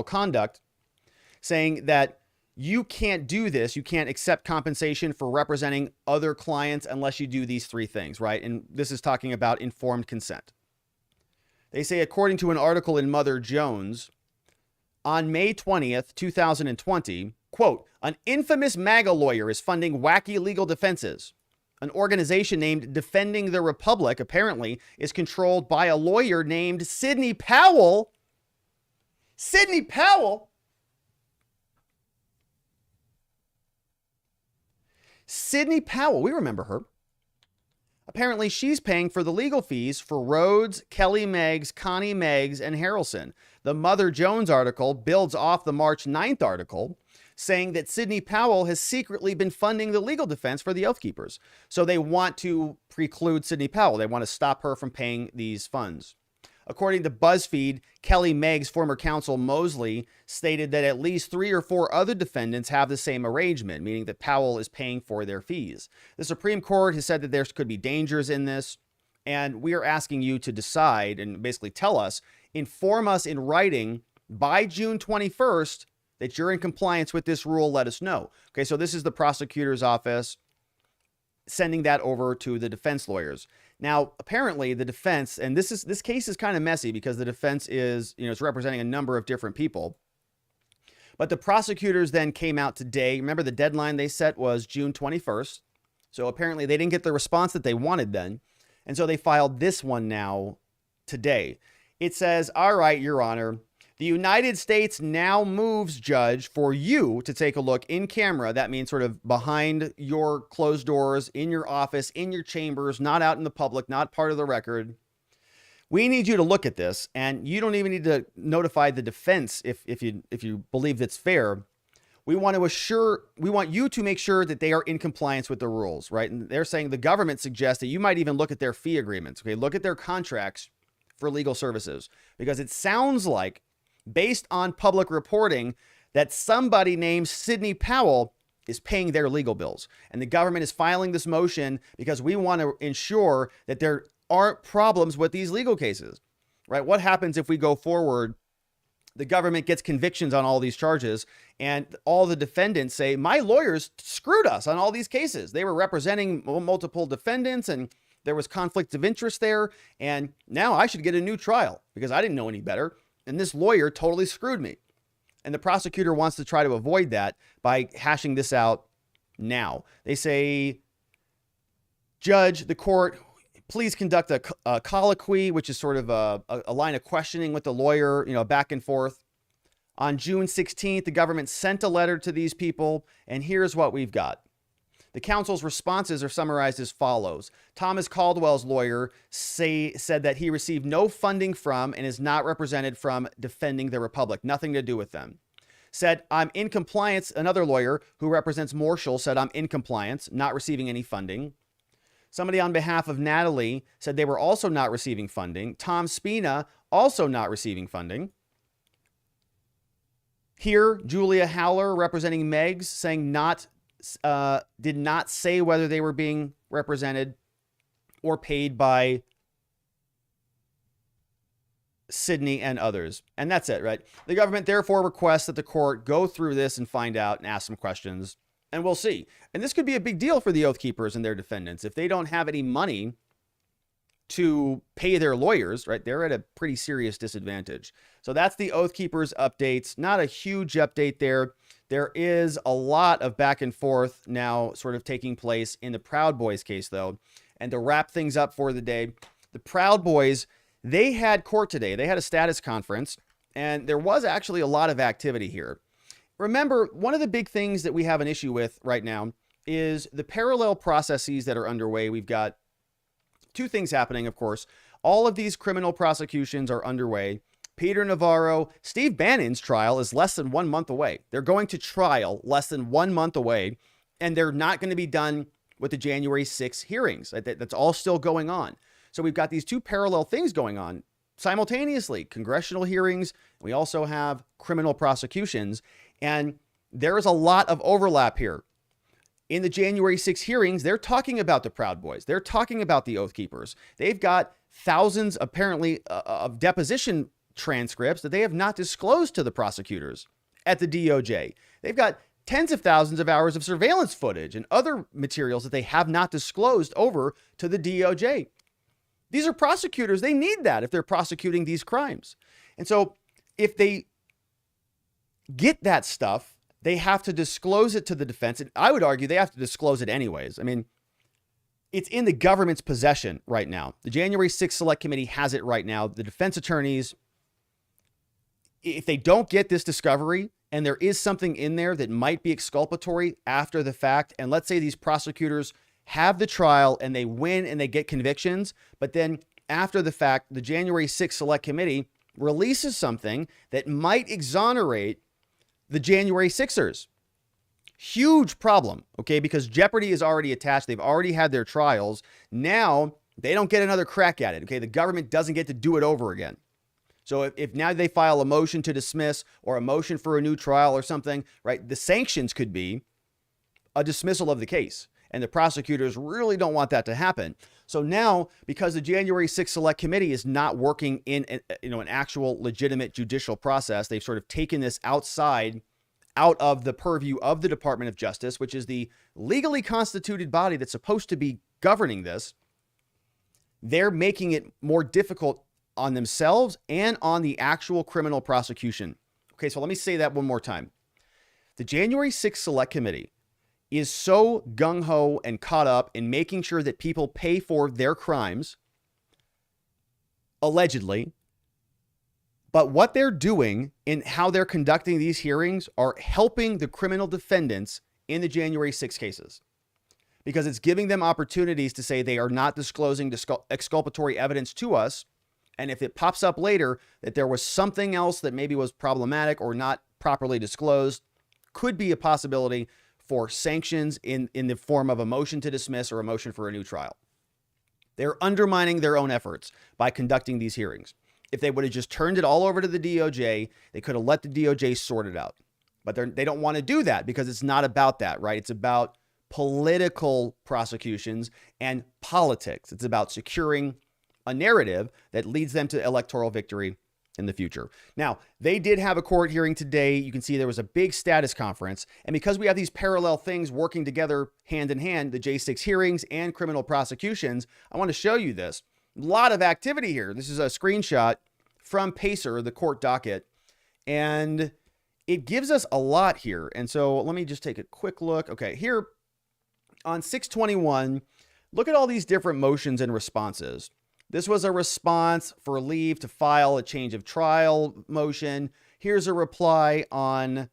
conduct, saying that you can't do this. You can't accept compensation for representing other clients unless you do these 3 things, right? And this is talking about informed consent. They say, according to an article in Mother Jones, on May 20th, 2020, quote, an infamous MAGA lawyer is funding wacky legal defenses. An organization named Defending the Republic, apparently, is controlled by a lawyer named Sidney Powell. Sidney Powell? Sidney Powell, we remember her. Apparently, she's paying for the legal fees for Rhodes, Kelly Meggs, Connie Meggs, and Harrelson. The Mother Jones article builds off the March 9th article, saying that Sidney Powell has secretly been funding the legal defense for the Oathkeepers. So they want to preclude Sidney Powell. They want to stop her from paying these funds. According to BuzzFeed, Kelly Meggs' former counsel Mosley stated that at least 3 or 4 other defendants have the same arrangement, meaning that Powell is paying for their fees. The Supreme Court has said that there could be dangers in this, and we are asking you to decide and basically tell us, inform us in writing by June 21st that you're in compliance with this rule. Let us know. Okay, so this is the prosecutor's office sending that over to the defense lawyers. Now, apparently the defense, and this case is kind of messy because the defense is, it's representing a number of different people. But the prosecutors then came out today. Remember, the deadline they set was June 21st. So apparently they didn't get the response that they wanted then. And so they filed this one now today. It says, all right, Your Honor, the United States now moves, Judge, for you to take a look in camera. That means sort of behind your closed doors, in your office, in your chambers, not out in the public, not part of the record. We need you to look at this, and you don't even need to notify the defense if you believe that's fair. We want you to make sure that they are in compliance with the rules, right? And they're saying the government suggests that you might even look at their fee agreements, okay? Look at their contracts for legal services, because it sounds like, based on public reporting, that somebody named Sidney Powell is paying their legal bills. And the government is filing this motion because we want to ensure that there aren't problems with these legal cases, right? What happens if we go forward, the government gets convictions on all these charges, and all the defendants say, my lawyers screwed us on all these cases. They were representing multiple defendants, and there was conflict of interest there, and now I should get a new trial because I didn't know any better, and this lawyer totally screwed me. And the prosecutor wants to try to avoid that by hashing this out now. They say, Judge, the court, please conduct a colloquy, which is sort of a line of questioning with the lawyer, back and forth. On June 16th, the government sent a letter to these people, and here's what we've got. The counsel's responses are summarized as follows. Thomas Caldwell's lawyer said that he received no funding from and is not represented from defending the Republic. Nothing to do with them. Said, I'm in compliance. Another lawyer who represents Marshall said, I'm in compliance, not receiving any funding. Somebody on behalf of Natalie said they were also not receiving funding. Tom Spina, also not receiving funding. Here, Julia Howler, representing Megs, saying did not say whether they were being represented or paid by Sydney and others. And that's it, right? The government therefore requests that the court go through this and find out and ask some questions, and we'll see. And this could be a big deal for the Oath Keepers and their defendants. If they don't have any money to pay their lawyers, right, they're at a pretty serious disadvantage. So that's the Oath Keepers updates. Not a huge update there. There is a lot of back and forth now sort of taking place in the Proud Boys case, though. And to wrap things up for the day, the Proud Boys, they had court today. They had a status conference, and there was actually a lot of activity here. Remember, one of the big things that we have an issue with right now is the parallel processes that are underway. We've got two things happening, of course. All of these criminal prosecutions are underway. Peter Navarro, Steve Bannon's trial is less than 1 month away. They're going to trial less than 1 month away, and they're not going to be done with the January 6th hearings. That's all still going on. So we've got these two parallel things going on simultaneously, congressional hearings. We also have criminal prosecutions, and there is a lot of overlap here. In the January 6 hearings, they're talking about the Proud Boys. They're talking about the Oath Keepers. They've got thousands, apparently, of deposition transcripts that they have not disclosed to the prosecutors at the DOJ. They've got tens of thousands of hours of surveillance footage and other materials that they have not disclosed over to the DOJ. These are prosecutors. They need that if they're prosecuting these crimes. And so if they get that stuff, they have to disclose it to the defense. And I would argue they have to disclose it anyways. I mean, it's in the government's possession right now. The January 6th Select Committee has it right now. The defense attorneys, if they don't get this discovery and there is something in there that might be exculpatory after the fact, and let's say these prosecutors have the trial and they win and they get convictions, but then after the fact, the January 6th Select Committee releases something that might exonerate the January 6ers. Huge problem, okay? Because jeopardy is already attached. They've already had their trials. Now they don't get another crack at it, okay? The government doesn't get to do it over again. So if now they file a motion to dismiss or a motion for a new trial or something, right? The sanctions could be a dismissal of the case. And the prosecutors really don't want that to happen. So now, because the January 6th Select Committee is not working in an actual legitimate judicial process, they've sort of taken this out of the purview of the Department of Justice, which is the legally constituted body that's supposed to be governing this. They're making it more difficult on themselves and on the actual criminal prosecution. Okay, so let me say that one more time. The January 6th Select Committee is so gung-ho and caught up in making sure that people pay for their crimes, allegedly. But what they're doing in how they're conducting these hearings are helping the criminal defendants in the January 6 cases, because it's giving them opportunities to say they are not disclosing exculpatory evidence to us. And if it pops up later that there was something else that maybe was problematic or not properly disclosed, could be a possibility for sanctions in the form of a motion to dismiss or a motion for a new trial. They're undermining their own efforts by conducting these hearings. If they would have just turned it all over to the DOJ, they could have let the DOJ sort it out. But they don't want to do that because it's not about that, right? It's about political prosecutions and politics. It's about securing a narrative that leads them to electoral victory in the future. Now, they did have a court hearing today. You can see there was a big status conference. And because we have these parallel things working together hand in hand, the J6 hearings and criminal prosecutions, I want to show you this. A lot of activity here. This is a screenshot from Pacer, the court docket, and it gives us a lot here. And so let me just take a quick look. Okay, here on 621, look at all these different motions and responses. This was a response for leave to file a change of trial motion. Here's a reply on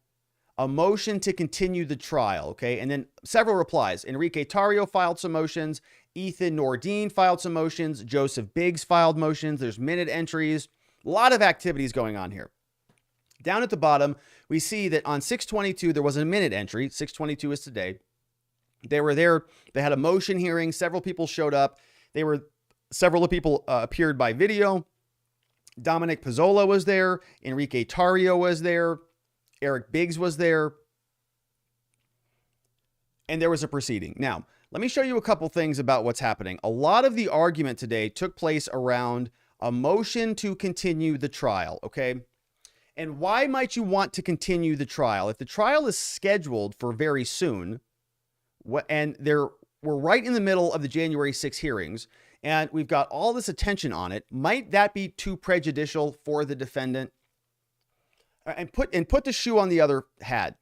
a motion to continue the trial, okay? And then several replies. Enrique Tarrio filed some motions. Ethan Nordine filed some motions. Joseph Biggs filed motions. There's minute entries. A lot of activities going on here. Down at the bottom, we see that on 622, there was a minute entry. 622 is today. They were there. They had a motion hearing. Several people showed up. Several people appeared by video. Dominic Pizzola was there. Enrique Tarrio was there. Eric Biggs was there. And there was a proceeding. Now, let me show you a couple things about what's happening. A lot of the argument today took place around a motion to continue the trial, okay? And why might you want to continue the trial? If the trial is scheduled for very soon, and we're right in the middle of the January 6 hearings, and we've got all this attention on it, might that be too prejudicial for the defendant? And put the shoe on the other head.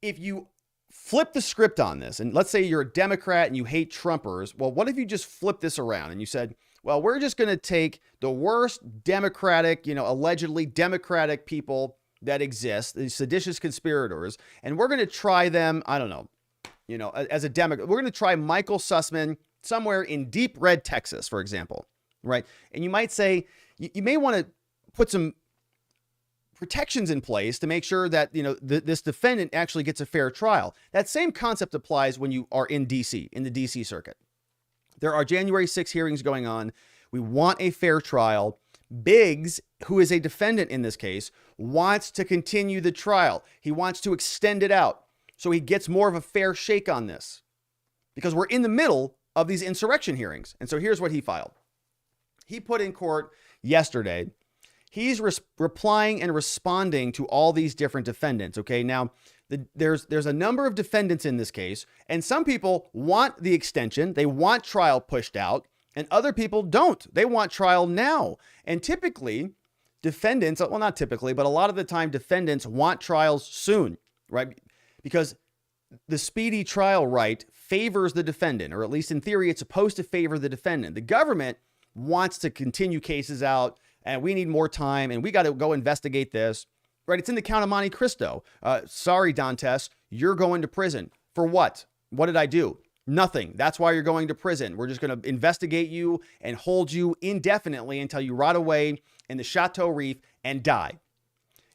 If you flip the script on this, and let's say you're a Democrat and you hate Trumpers, well, what if you just flip this around and you said, well, we're just going to take the worst Democratic, allegedly Democratic people that exist, these seditious conspirators, and we're going to try them, I don't know, as a Democrat, we're going to try Michael Sussman somewhere in deep red Texas, for example, right? And you might say, you may want to put some protections in place to make sure that, this defendant actually gets a fair trial. That same concept applies when you are in DC, in the DC circuit. There are January 6 hearings going on. We want a fair trial. Biggs, who is a defendant in this case, wants to continue the trial. He wants to extend it out so he gets more of a fair shake on this because we're in the middle of these insurrection hearings. And so here's what he filed. He put in court yesterday. He's replying and responding to all these different defendants. Okay, now there's a number of defendants in this case, and some people want the extension. They want trial pushed out, and other people don't. They want trial now. And typically, defendants, well, not typically, but a lot of the time, defendants want trials soon, right? Because the speedy trial right favors the defendant, or at least in theory, it's supposed to favor the defendant. The government wants to continue cases out, and we need more time, and we got to go investigate this, right? It's in the Count of Monte Cristo. Sorry, Dantes, you're going to prison. For what? What did I do? Nothing. That's why you're going to prison. We're just going to investigate you and hold you indefinitely until you rot away in the Chateau Reef and die.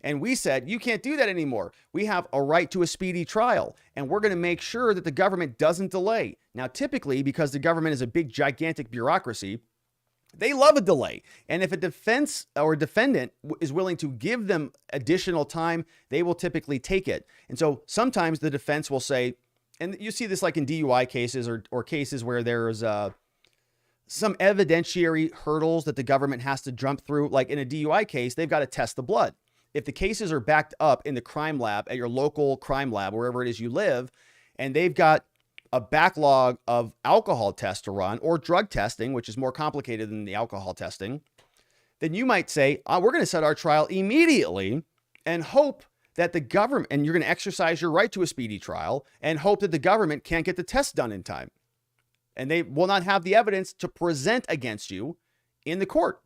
And we said, you can't do that anymore. We have a right to a speedy trial, and we're going to make sure that the government doesn't delay. Now, typically, because the government is a big, gigantic bureaucracy, they love a delay. And if a defense or defendant is willing to give them additional time, they will typically take it. And so sometimes the defense will say, and you see this like in DUI cases or cases where there's some evidentiary hurdles that the government has to jump through. Like in a DUI case, they've got to test the blood. If the cases are backed up in the crime lab at your local crime lab, wherever it is you live, and they've got a backlog of alcohol tests to run or drug testing, which is more complicated than the alcohol testing, then you might say, we're going to set our trial immediately and hope that the government, and you're going to exercise your right to a speedy trial and hope that the government can't get the test done in time. And they will not have the evidence to present against you in the court.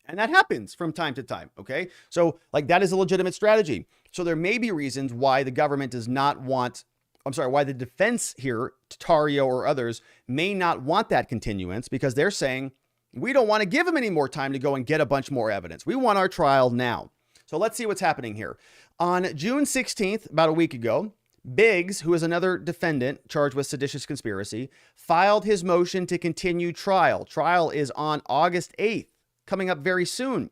And that happens from time to time, okay? So like that is a legitimate strategy. So there may be reasons why the government does not want, why the defense here, Tarrio or others, may not want that continuance because they're saying, we don't want to give them any more time to go and get a bunch more evidence. We want our trial now. So let's see what's happening here. On June 16th, about a week ago, Biggs, who is another defendant charged with seditious conspiracy, filed his motion to continue trial. Trial is on August 8th, coming up very soon.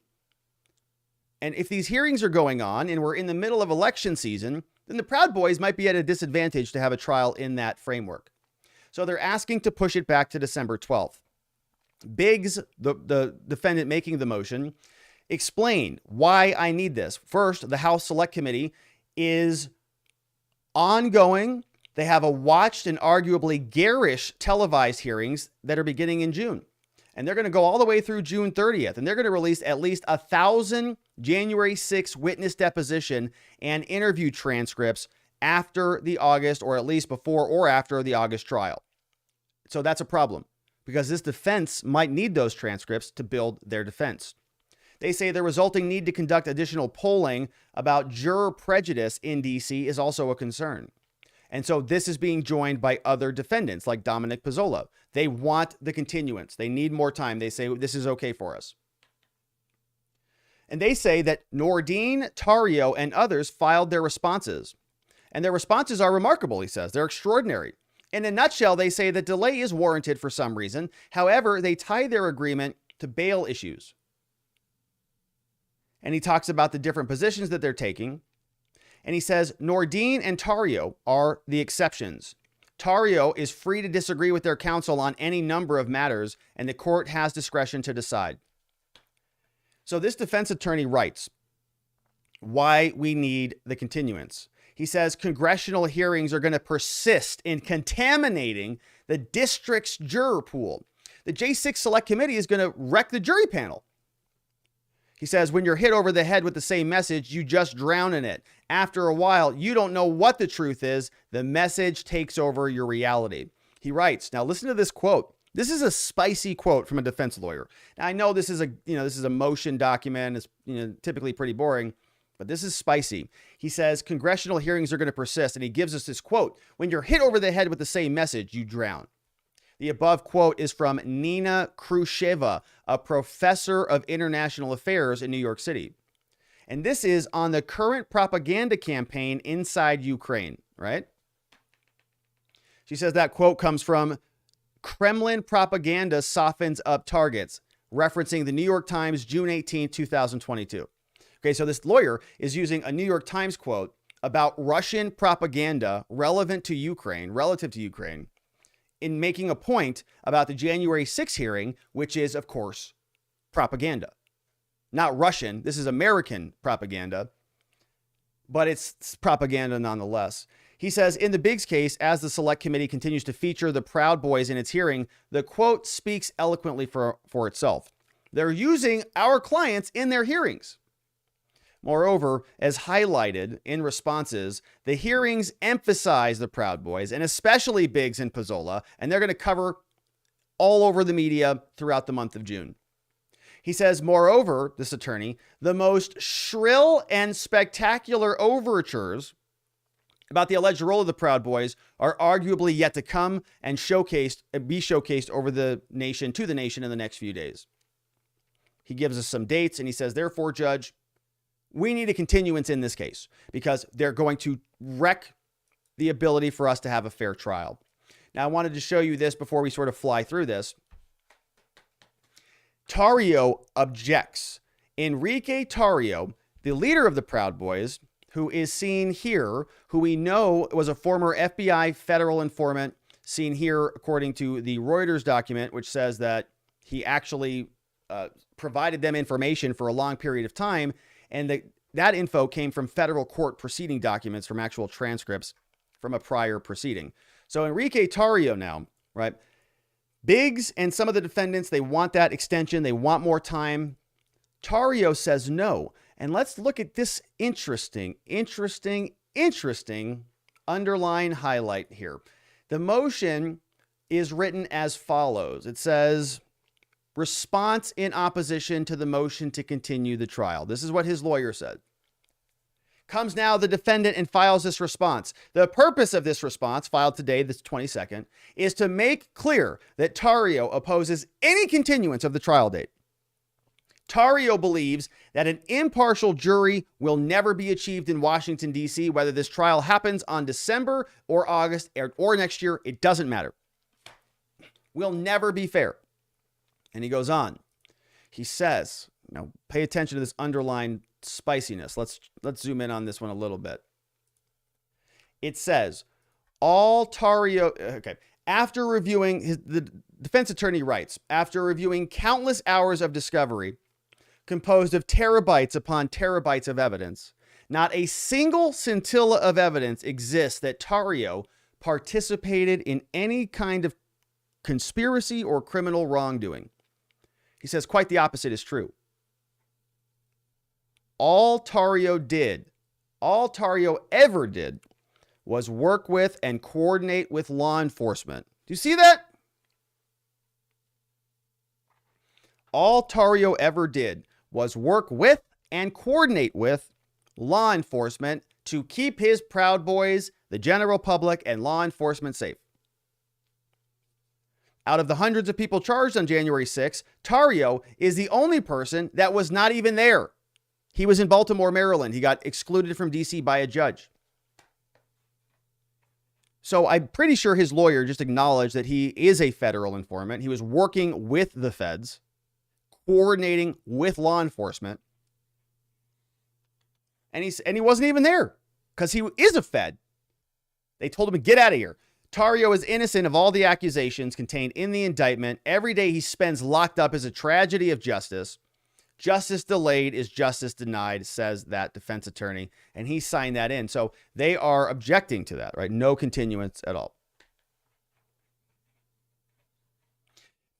And if these hearings are going on and we're in the middle of election season, then the Proud Boys might be at a disadvantage to have a trial in that framework. So they're asking to push it back to December 12th. Biggs, the defendant making the motion, explain why I need this. First, the House Select Committee is ongoing. They have a watched and arguably garish televised hearings that are beginning in June. And they're going to go all the way through June 30th. And they're going to release at least 1,000 January 6 witness deposition and interview transcripts after the August, or at least before or after the August trial. So that's a problem, because this defense might need those transcripts to build their defense. They say the resulting need to conduct additional polling about juror prejudice in D.C. is also a concern. And so this is being joined by other defendants like Dominic Pizzola. They want the continuance. They need more time. They say this is okay for us. And they say that Nordine, Tarrio, and others filed their responses. And their responses are remarkable, he says. They're extraordinary. In a nutshell, they say that delay is warranted for some reason. However, they tie their agreement to bail issues. And he talks about the different positions that they're taking. And he says Nordine and Tarrio are the exceptions. Tarrio is free to disagree with their counsel on any number of matters, and the court has discretion to decide. So this defense attorney writes why we need the continuance. He says congressional hearings are going to persist in contaminating the district's juror pool. The J6 Select Committee is going to wreck the jury panel. He says, when you're hit over the head with the same message, you just drown in it. After a while, you don't know what the truth is. The message takes over your reality. He writes, now listen to this quote. This is a spicy quote from a defense lawyer. Now, I know this is a motion document. It's typically pretty boring, but this is spicy. He says, congressional hearings are going to persist. And he gives us this quote. When you're hit over the head with the same message, you drown. The above quote is from Nina Khrushcheva, a professor of international affairs in New York City. And this is on the current propaganda campaign inside Ukraine, right? She says that quote comes from Kremlin propaganda softens up targets, referencing the New York Times, June 18, 2022. Okay, so this lawyer is using a New York Times quote about Russian propaganda relative to Ukraine, in making a point about the January 6 hearing, which is, of course, propaganda. Not Russian. This is American propaganda, but it's propaganda nonetheless. He says, in the Biggs case, as the Select Committee continues to feature the Proud Boys in its hearing, the quote speaks eloquently for itself. They're using our clients in their hearings. Moreover, as highlighted in responses, the hearings emphasize the Proud Boys, and especially Biggs and Pizzola, and they're going to cover all over the media throughout the month of June. He says, moreover, this attorney, the most shrill and spectacular overtures about the alleged role of the Proud Boys are arguably yet to come and be showcased over the nation, to the nation in the next few days. He gives us some dates, and he says, therefore, Judge, we need a continuance in this case because they're going to wreck the ability for us to have a fair trial. Now, I wanted to show you this before we sort of fly through this. Tarrio objects. Enrique Tarrio, the leader of the Proud Boys, who is seen here, who we know was a former FBI federal informant, seen here according to the Reuters document, which says that he actually provided them information for a long period of time. And that info came from federal court proceeding documents from actual transcripts from a prior proceeding. So Enrique Tarrio now, right? Biggs and some of the defendants, they want that extension. They want more time. Tarrio says no. And let's look at this interesting underline highlight here. The motion is written as follows. It says, response in opposition to the motion to continue the trial. This is what his lawyer said. Comes now the defendant and files this response. The purpose of this response, filed today, this 22nd, is to make clear that Tarrio opposes any continuance of the trial date. Tarrio believes that an impartial jury will never be achieved in Washington, D.C., whether this trial happens on December or August or next year, it doesn't matter. Will never be fair. And he goes on. He says, now pay attention to this underlined spiciness. Let's zoom in on this one a little bit. It says, after reviewing, the defense attorney writes, after reviewing countless hours of discovery, composed of terabytes upon terabytes of evidence, not a single scintilla of evidence exists that Tarrio participated in any kind of conspiracy or criminal wrongdoing. He says quite the opposite is true. All Tarrio ever did, was work with and coordinate with law enforcement. Do you see that? All Tarrio ever did was work with and coordinate with law enforcement to keep his Proud Boys, the general public, and law enforcement safe. Out of the hundreds of people charged on January 6, Tarrio is the only person that was not even there. He was in Baltimore, Maryland. He got excluded from D.C. by a judge. So I'm pretty sure his lawyer just acknowledged that he is a federal informant. He was working with the feds, coordinating with law enforcement. And he wasn't even there because he is a fed. They told him to get out of here. Tarrio is innocent of all the accusations contained in the indictment. Every day he spends locked up is a tragedy of justice. Justice delayed is justice denied, says that defense attorney. And he signed that in. So they are objecting to that, right? No continuance at all.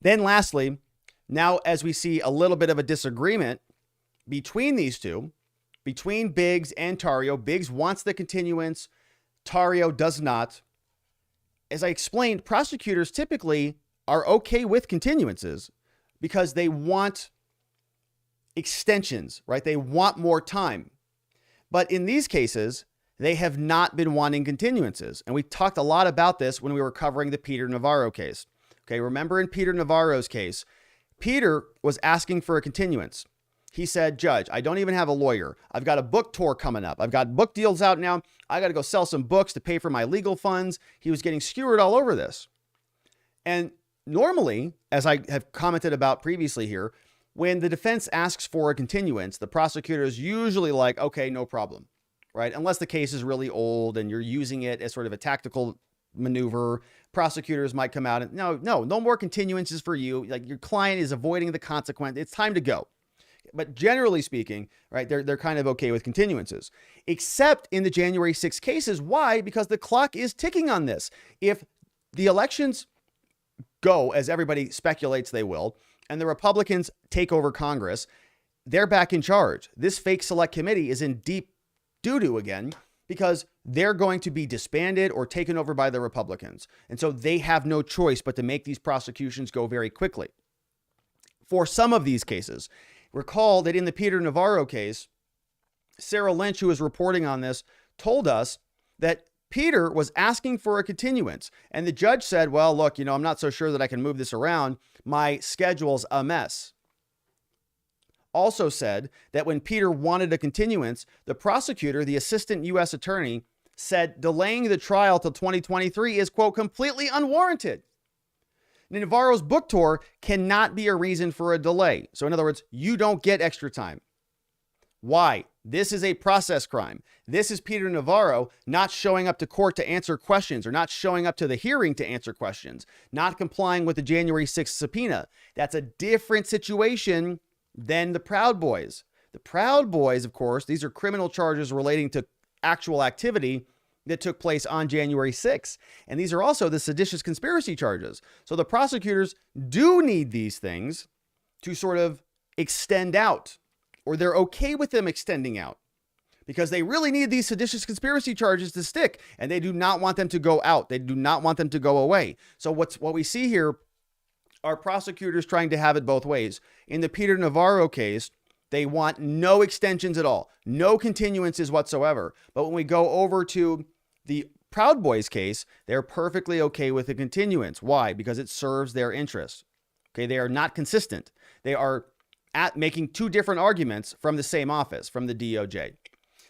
Then lastly, now as we see a little bit of a disagreement between these two, between Biggs and Tarrio, Biggs wants the continuance. Tarrio does not. As I explained, prosecutors typically are okay with continuances because they want extensions, right? They want more time. But in these cases, they have not been wanting continuances. And we talked a lot about this when we were covering the Peter Navarro case. Okay, remember in Peter Navarro's case, Peter was asking for a continuance. He said, Judge, I don't even have a lawyer. I've got a book tour coming up. I've got book deals out now. I got to go sell some books to pay for my legal funds. He was getting skewered all over this. And normally, as I have commented about previously here, when the defense asks for a continuance, the prosecutor is usually like, okay, no problem, right? Unless the case is really old and you're using it as sort of a tactical maneuver, prosecutors might come out and no more continuances for you. Like your client is avoiding the consequence. It's time to go. But generally speaking, right, they're kind of okay with continuances, except in the January 6 cases. Why? Because the clock is ticking on this. If the elections go as everybody speculates they will, and the Republicans take over Congress, they're back in charge. This fake select committee is in deep doo-doo again because they're going to be disbanded or taken over by the Republicans. And so they have no choice but to make these prosecutions go very quickly. For some of these cases, recall that in the Peter Navarro case, Sarah Lynch, who was reporting on this, told us that Peter was asking for a continuance. And the judge said, well, look, I'm not so sure that I can move this around. My schedule's a mess. Also said that when Peter wanted a continuance, the prosecutor, the assistant U.S. attorney, said delaying the trial till 2023 is, quote, completely unwarranted. Navarro's book tour cannot be a reason for a delay. So in other words, you don't get extra time. Why? This is a process crime. This is Peter Navarro not showing up to court to answer questions or not showing up to the hearing to answer questions, not complying with the January 6th subpoena. That's a different situation than the Proud Boys. The Proud Boys, of course, these are criminal charges relating to actual activity that took place on January 6th. And these are also the seditious conspiracy charges. So the prosecutors do need these things to sort of extend out, or they're okay with them extending out because they really need these seditious conspiracy charges to stick and they do not want them to go out. They do not want them to go away. So what we see here are prosecutors trying to have it both ways. In the Peter Navarro case, they want no extensions at all, no continuances whatsoever. But when we go over to the Proud Boys case, they're perfectly okay with a continuance. Why? Because it serves their interests. Okay, they are not consistent. They are making two different arguments from the same office, from the DOJ.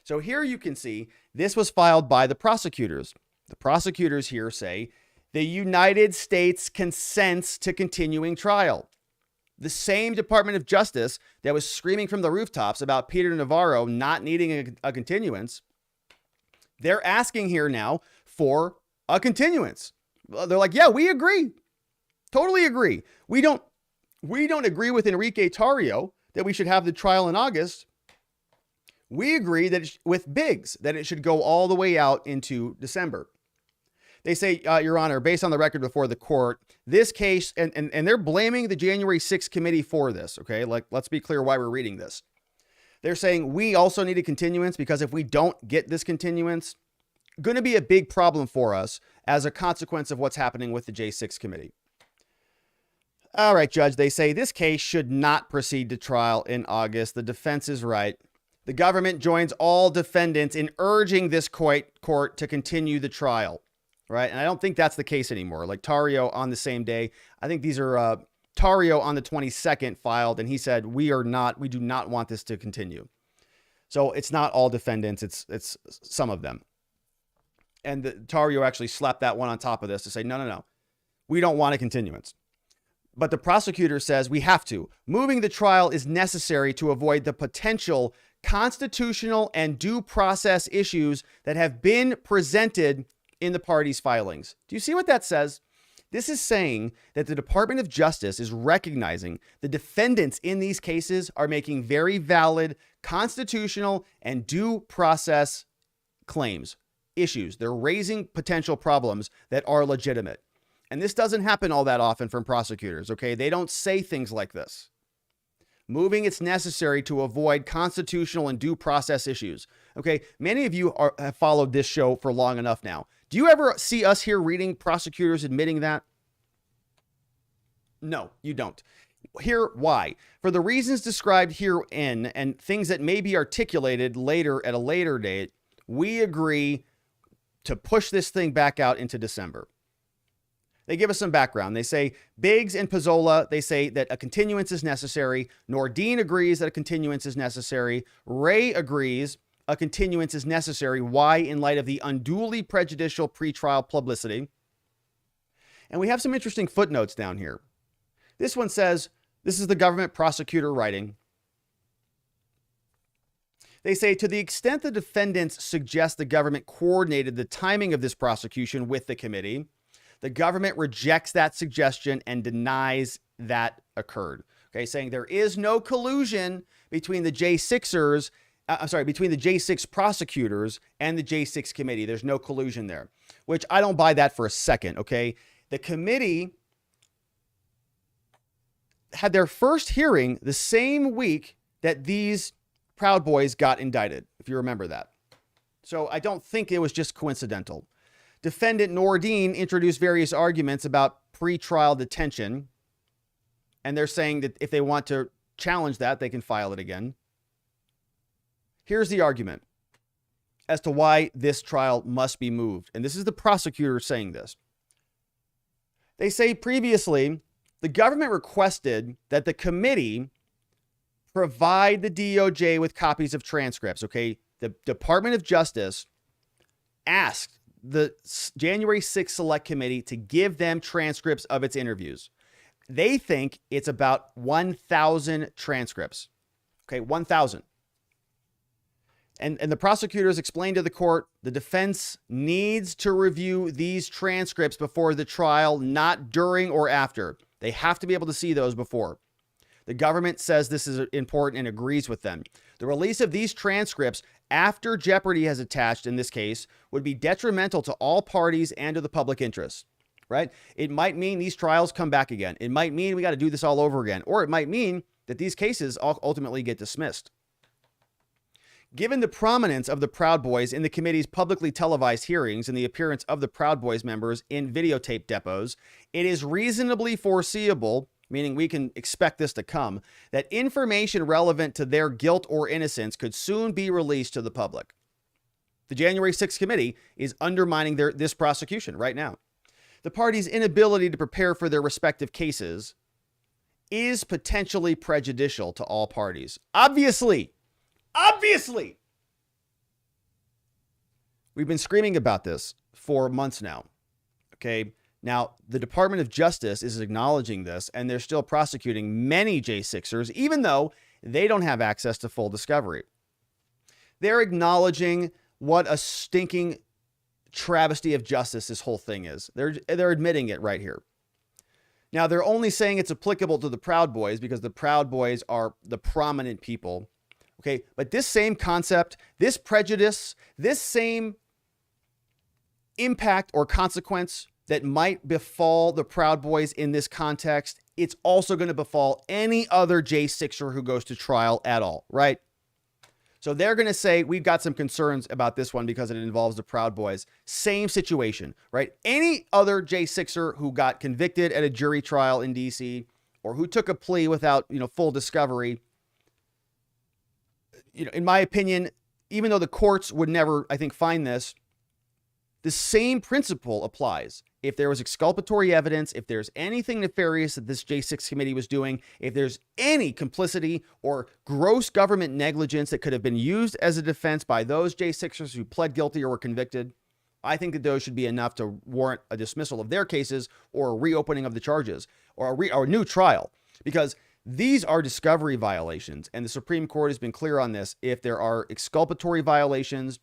So here you can see this was filed by the prosecutors. The prosecutors here say the United States consents to continuing trial. The same Department of Justice that was screaming from the rooftops about Peter Navarro not needing a continuance, they're asking here now for a continuance. They're like, yeah, we agree. Totally agree. We don't agree with Enrique Tarrio that we should have the trial in August. We agree that with Biggs, that it should go all the way out into December. They say, Your Honor, based on the record before the court, this case, and they're blaming the January 6th committee for this, okay? Like, let's be clear why we're reading this. They're saying we also need a continuance because if we don't get this continuance, going to be a big problem for us as a consequence of what's happening with the J6 committee. All right, Judge, they say this case should not proceed to trial in August. The defense is right. The government joins all defendants in urging this court to continue the trial, right? And I don't think that's the case anymore. Like Tario on the same day. I think these are Tario on the 22nd filed, and he said, we do not want this to continue. So it's not all defendants. It's some of them. And Tario actually slapped that one on top of this to say, no. We don't want a continuance. But the prosecutor says we have to. Moving the trial is necessary to avoid the potential constitutional and due process issues that have been presented in the parties' filings. Do you see what that says? This is saying that the Department of Justice is recognizing the defendants in these cases are making very valid constitutional and due process claims, issues. They're raising potential problems that are legitimate. And this doesn't happen all that often from prosecutors, okay? They don't say things like this. Moving, it's necessary to avoid constitutional and due process issues. Okay, many of you have followed this show for long enough now. Do you ever see us here reading prosecutors admitting that? No, you don't. Here, why? For the reasons described herein and things that may be articulated later at a later date, we agree to push this thing back out into December. They give us some background. They say Biggs and Pizzola, they say that a continuance is necessary. Nordine agrees that a continuance is necessary. Ray agrees a continuance is necessary. Why? In light of the unduly prejudicial pretrial publicity. And we have some interesting footnotes down here. This one says, this is the government prosecutor writing. They say, to the extent the defendants suggest the government coordinated the timing of this prosecution with the committee, the government rejects that suggestion and denies that occurred. Okay, saying there is no collusion between the J6ers, between the J6 prosecutors and the J6 committee. There's no collusion there, which I don't buy that for a second. Okay, the committee had their first hearing the same week that these Proud Boys got indicted, if you remember that. So I don't think it was just coincidental. Defendant Nordine introduced various arguments about pretrial detention, and they're saying that if they want to challenge that, they can file it again. Here's the argument as to why this trial must be moved, and this is the prosecutor saying this. They say previously, the government requested that the committee provide the DOJ with copies of transcripts, okay? The Department of Justice asked the January 6th Select Committee to give them transcripts of its interviews. They think it's about 1,000 transcripts. Okay, 1,000. And the prosecutors explained to the court, the defense needs to review these transcripts before the trial, not during or after. They have to be able to see those before. The government says this is important and agrees with them. The release of these transcripts after jeopardy has attached in this case would be detrimental to all parties and to the public interest, right? It might mean these trials come back again. It might mean we got to do this all over again, or it might mean that these cases ultimately get dismissed. Given the prominence of the Proud Boys in the committee's publicly televised hearings and the appearance of the Proud Boys members in videotape depots, it is reasonably foreseeable, meaning we can expect this to come, that information relevant to their guilt or innocence could soon be released to the public. The January 6th committee is undermining this prosecution right now. The parties' inability to prepare for their respective cases is potentially prejudicial to all parties. Obviously. We've been screaming about this for months now. Okay. Now, the Department of Justice is acknowledging this, and they're still prosecuting many J6ers, even though they don't have access to full discovery. They're acknowledging what a stinking travesty of justice this whole thing is. They're admitting it right here. Now, they're only saying it's applicable to the Proud Boys because the Proud Boys are the prominent people. Okay, but this same concept, this prejudice, this same impact or consequence that might befall the Proud Boys in this context, it's also going to befall any other J6er who goes to trial at all, right? So they're going to say, we've got some concerns about this one because it involves the Proud Boys. Same situation, right? Any other J6er who got convicted at a jury trial in DC or who took a plea without, full discovery, in my opinion, even though the courts would never, I think, find this, the same principle applies. If there was exculpatory evidence, if there's anything nefarious that this J6 committee was doing, if there's any complicity or gross government negligence that could have been used as a defense by those J6ers who pled guilty or were convicted, I think that those should be enough to warrant a dismissal of their cases or a reopening of the charges or a new trial, because these are discovery violations, and the Supreme Court has been clear on this. If there are exculpatory violations,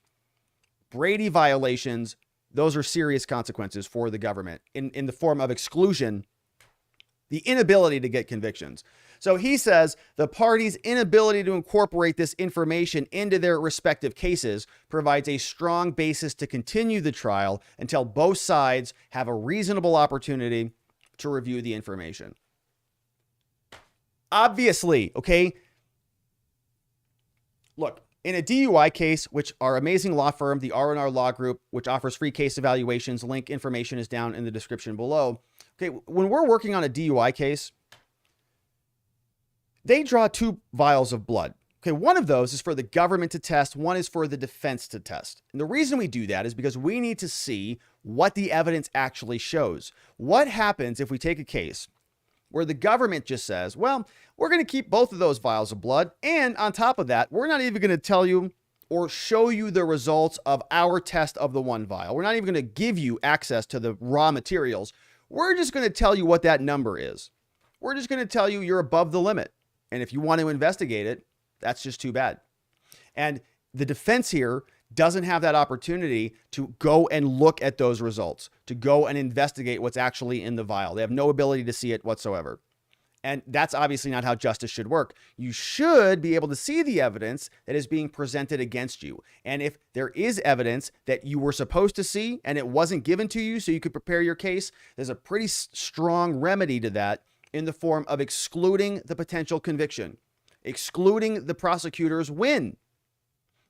Brady violations, those are serious consequences for the government in the form of exclusion, the inability to get convictions. So he says the party's inability to incorporate this information into their respective cases provides a strong basis to continue the trial until both sides have a reasonable opportunity to review the information. Obviously, okay? Look, in a DUI case, which our amazing law firm, the R&R Law Group, which offers free case evaluations, link information is down in the description below. Okay, when we're working on a DUI case, they draw 2 vials of blood. Okay, one of those is for the government to test, one is for the defense to test. And the reason we do that is because we need to see what the evidence actually shows. What happens if we take a case where the government just says, well, we're going to keep both of those vials of blood, and on top of that, we're not even going to tell you or show you the results of our test of the one vial. We're not even going to give you access to the raw materials. We're just going to tell you what that number is. We're just going to tell you you're above the limit. And if you want to investigate it, that's just too bad. And the defense here doesn't have that opportunity to go and look at those results, to go and investigate what's actually in the vial. They have no ability to see it whatsoever. And that's obviously not how justice should work. You should be able to see the evidence that is being presented against you. And if there is evidence that you were supposed to see and it wasn't given to you so you could prepare your case, there's a pretty strong remedy to that in the form of excluding the potential conviction, excluding the prosecutor's win.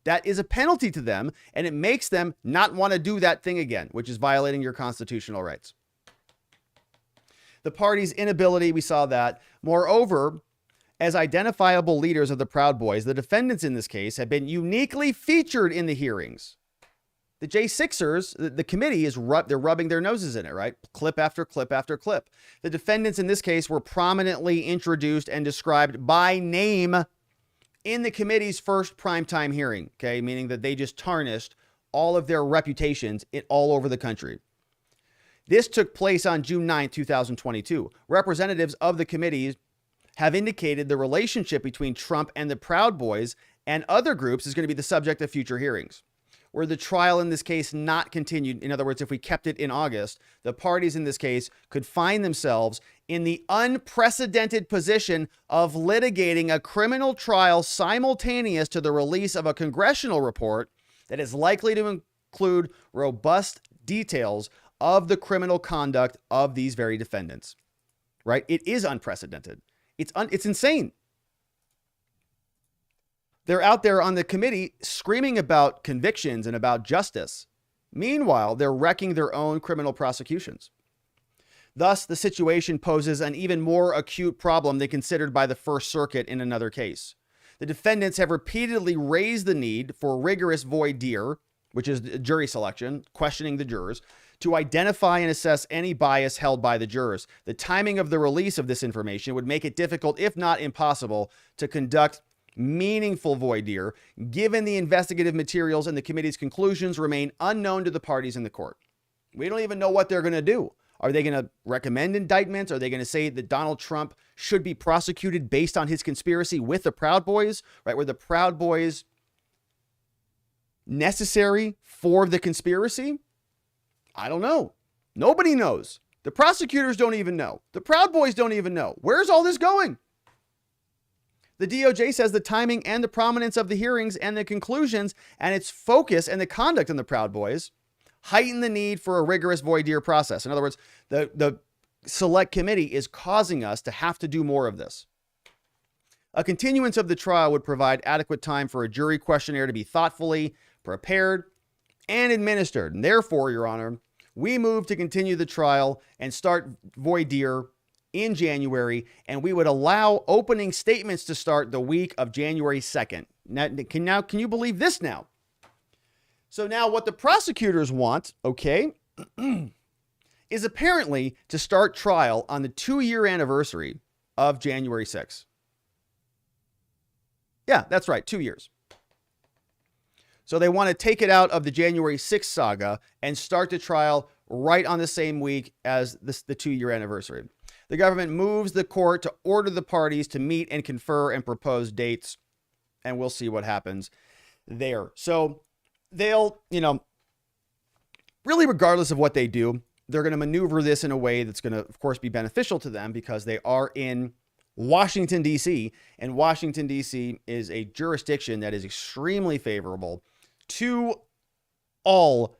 That is a penalty to them, and it makes them not want to do that thing again, which is violating your constitutional rights. The party's inability, we saw that. Moreover, as identifiable leaders of the Proud Boys, the defendants in this case have been uniquely featured in the hearings. The J6ers, the committee, they're rubbing their noses in it, right? Clip after clip after clip. The defendants in this case were prominently introduced and described by name in the committee's first primetime hearing, okay? Meaning that they just tarnished all of their reputations all over the country. This took place on June 9, 2022. Representatives of the committees have indicated the relationship between Trump and the Proud Boys and other groups is going to be the subject of future hearings. Were the trial in this case not continued, in other words, if we kept it in August, the parties in this case could find themselves in the unprecedented position of litigating a criminal trial simultaneous to the release of a congressional report that is likely to include robust details of the criminal conduct of these very defendants, right? It is unprecedented. It's insane. They're out there on the committee screaming about convictions and about justice. Meanwhile, they're wrecking their own criminal prosecutions. Thus, the situation poses an even more acute problem than considered by the First Circuit in another case. The defendants have repeatedly raised the need for rigorous voir dire, which is jury selection, questioning the jurors, to identify and assess any bias held by the jurors. The timing of the release of this information would make it difficult, if not impossible, to conduct meaningful voir dire, given the investigative materials and the committee's conclusions remain unknown to the parties in the court. We don't even know what they're going to do. Are they going to recommend indictments? Are they going to say that Donald Trump should be prosecuted based on his conspiracy with the Proud Boys, right? Were the Proud Boys necessary for the conspiracy? I don't know. Nobody knows. The prosecutors don't even know. The Proud Boys don't even know. Where's all this going? The DOJ says the timing and the prominence of the hearings and the conclusions and its focus and the conduct in the Proud Boys heighten the need for a rigorous voir dire process. In other words, the select committee is causing us to have to do more of this. A continuance of the trial would provide adequate time for a jury questionnaire to be thoughtfully prepared and administered. And therefore, Your Honor, we move to continue the trial and start voir dire in January, and we would allow opening statements to start the week of January 2nd. Now, can you believe this now? So now what the prosecutors want, okay, is apparently to start trial on the 2-year anniversary of January 6th. Yeah, that's right, 2 years. So they want to take it out of the January 6th saga and start the trial right on the same week as the 2-year anniversary. The government moves the court to order the parties to meet and confer and propose dates, and we'll see what happens there. So they'll, really regardless of what they do, they're going to maneuver this in a way that's going to, of course, be beneficial to them because they are in Washington, D.C., and Washington, D.C. is a jurisdiction that is extremely favorable to all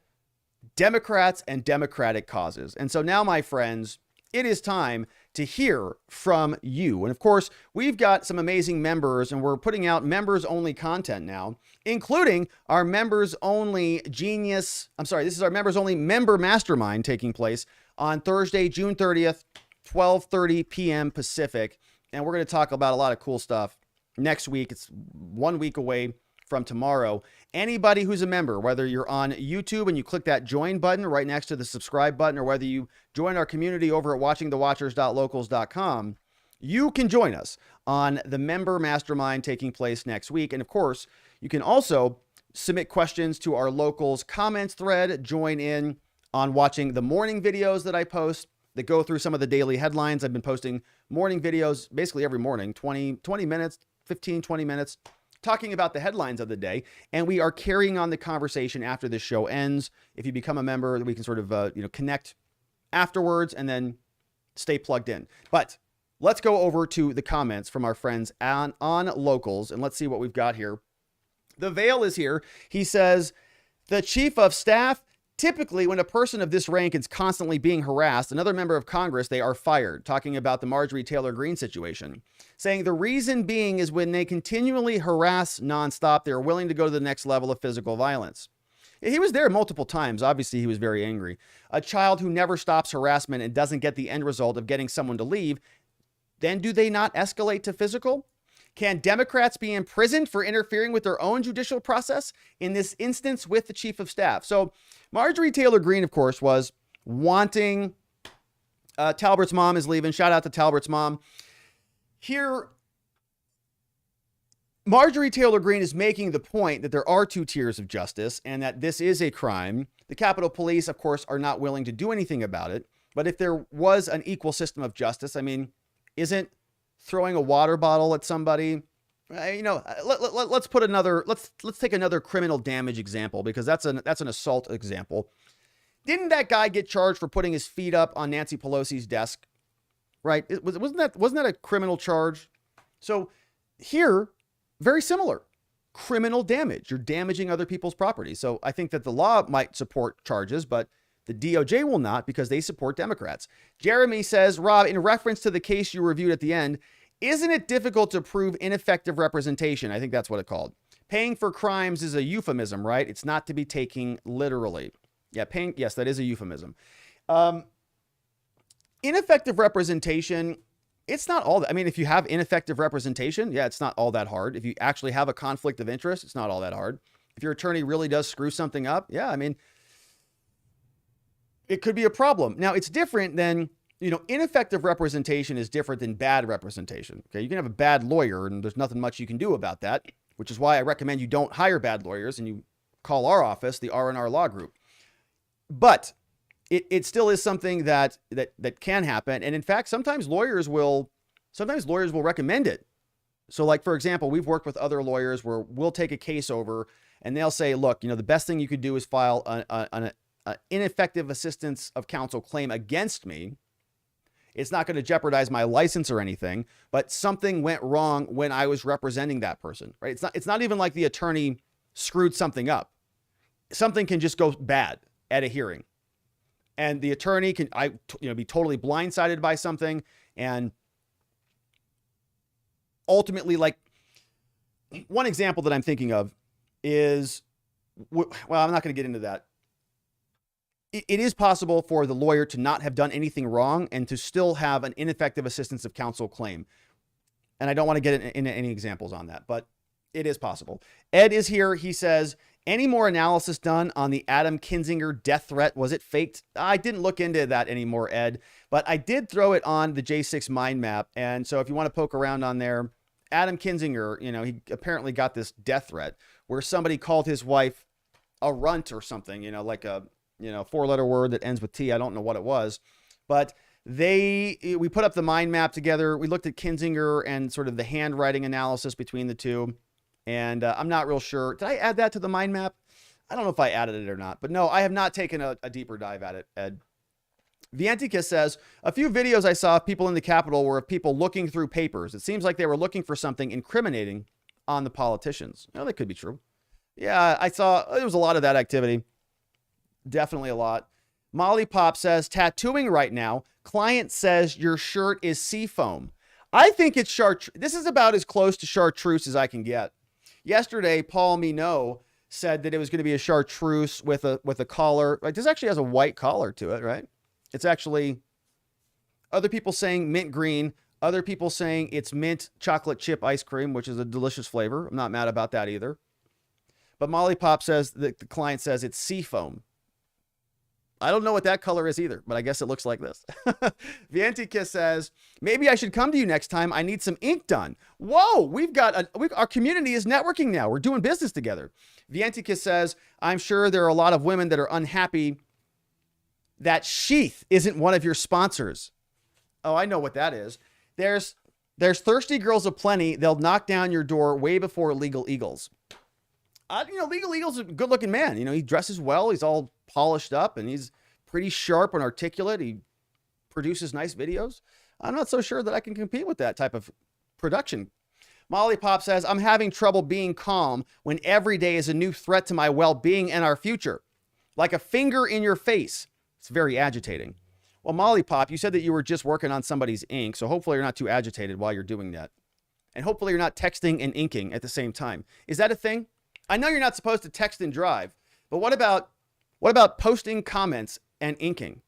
Democrats and Democratic causes. And so now, my friends, it is time to hear from you. And of course, we've got some amazing members, and we're putting out members-only content now, including our members-only this is our members-only member mastermind taking place on Thursday, June 30th, 12:30 p.m. Pacific. And we're going to talk about a lot of cool stuff next week. It's 1 week away from tomorrow. Anybody who's a member, whether you're on YouTube and you click that join button right next to the subscribe button, or whether you join our community over at watchingthewatchers.locals.com, you can join us on the member mastermind taking place next week. And of course, you can also submit questions to our locals comments thread, join in on watching the morning videos that I post that go through some of the daily headlines. I've been posting morning videos basically every morning, 20 minutes, 15, 20 minutes, talking about the headlines of the day. And we are carrying on the conversation after this show ends. If you become a member, we can sort of, connect afterwards and then stay plugged in. But let's go over to the comments from our friends on Locals, and let's see what we've got here. The Veil is here. He says, the chief of staff, typically when a person of this rank is constantly being harassed, another member of Congress, they are fired, talking about the Marjorie Taylor Greene situation, saying the reason being is when they continually harass nonstop, they're willing to go to the next level of physical violence. He was there multiple times. Obviously, he was very angry. A child who never stops harassment and doesn't get the end result of getting someone to leave, then do they not escalate to physical? Can Democrats be imprisoned for interfering with their own judicial process? In this instance, with the chief of staff. So Marjorie Taylor Greene, of course, was wanting, Talbert's mom is leaving. Shout out to Talbert's mom. Here, Marjorie Taylor Greene is making the point that there are 2 tiers of justice and that this is a crime. The Capitol Police, of course, are not willing to do anything about it. But if there was an equal system of justice, I mean, isn't throwing a water bottle at somebody, let's take another criminal damage example, because that's an assault example. Didn't that guy get charged for putting his feet up on Nancy Pelosi's desk? Right? Wasn't that a criminal charge? So here, very similar. Criminal damage. You're damaging other people's property. So I think that the law might support charges, but the DOJ will not, because they support Democrats. Jeremy says, Rob, in reference to the case you reviewed at the end, isn't it difficult to prove ineffective representation? I think that's what it's called. Paying for crimes is a euphemism, right? It's not to be taken literally. Yeah, yes, that is a euphemism. Ineffective representation, it's not all that. I mean, if you have ineffective representation, yeah, it's not all that hard. If you actually have a conflict of interest, it's not all that hard. If your attorney really does screw something up, yeah, I mean, it could be a problem. Now, it's different than, ineffective representation is different than bad representation. Okay, you can have a bad lawyer and there's nothing much you can do about that, which is why I recommend you don't hire bad lawyers and you call our office, the R&R Law Group. But it still is something that can happen. And in fact, sometimes lawyers will recommend it. So like, for example, we've worked with other lawyers where we'll take a case over and they'll say, look, the best thing you could do is file ineffective assistance of counsel claim against me. It's not going to jeopardize my license or anything, but something went wrong when I was representing that person, right? It's not even like the attorney screwed something up. Something can just go bad at a hearing. And the attorney can be totally blindsided by something, and ultimately, like, one example that I'm thinking of is, well, I'm not going to get into that. It is possible for the lawyer to not have done anything wrong and to still have an ineffective assistance of counsel claim. And I don't want to get into any examples on that, but it is possible. Ed is here. He says, any more analysis done on the Adam Kinzinger death threat? Was it faked? I didn't look into that anymore, Ed, but I did throw it on the J6 mind map. And so if you want to poke around on there, Adam Kinzinger, he apparently got this death threat where somebody called his wife a runt or something, like a, 4-letter word that ends with T. I don't know what it was, but we put up the mind map together. We looked at Kinzinger and sort of the handwriting analysis between the two. And I'm not real sure. Did I add that to the mind map? I don't know if I added it or not, but no, I have not taken a deeper dive at it, Ed. Vientica says, a few videos I saw of people in the Capitol were of people looking through papers. It seems like they were looking for something incriminating on the politicians. That could be true. Yeah, I saw there was a lot of that activity. Definitely a lot. Molly Pop says, tattooing right now. Client says your shirt is seafoam. I think it's chartreuse. This is about as close to chartreuse as I can get. Yesterday, Paul Minot said that it was going to be a chartreuse with a collar. Like, this actually has a white collar to it, right? It's actually other people saying mint green, other people saying it's mint chocolate chip ice cream, which is a delicious flavor. I'm not mad about that either. But Molly Pop says that the client says it's seafoam. I don't know what that color is either, but I guess it looks like this. Vientica says, maybe I should come to you next time. I need some ink done. Whoa, our community is networking now. We're doing business together. Vientica says, I'm sure there are a lot of women that are unhappy that Sheath isn't one of your sponsors. Oh, I know what that is. There's thirsty girls aplenty. They'll knock down your door way before Legal Eagles. Legal Eagle's a good looking man. He dresses well. He's all polished up and he's pretty sharp and articulate. He produces nice videos. I'm not so sure that I can compete with that type of production. Molly Pop says, I'm having trouble being calm when every day is a new threat to my well-being and our future. Like a finger in your face. It's very agitating. Well, Molly Pop, you said that you were just working on somebody's ink, so hopefully you're not too agitated while you're doing that. And hopefully you're not texting and inking at the same time. Is that a thing? I know you're not supposed to text and drive, but what about posting comments and inking?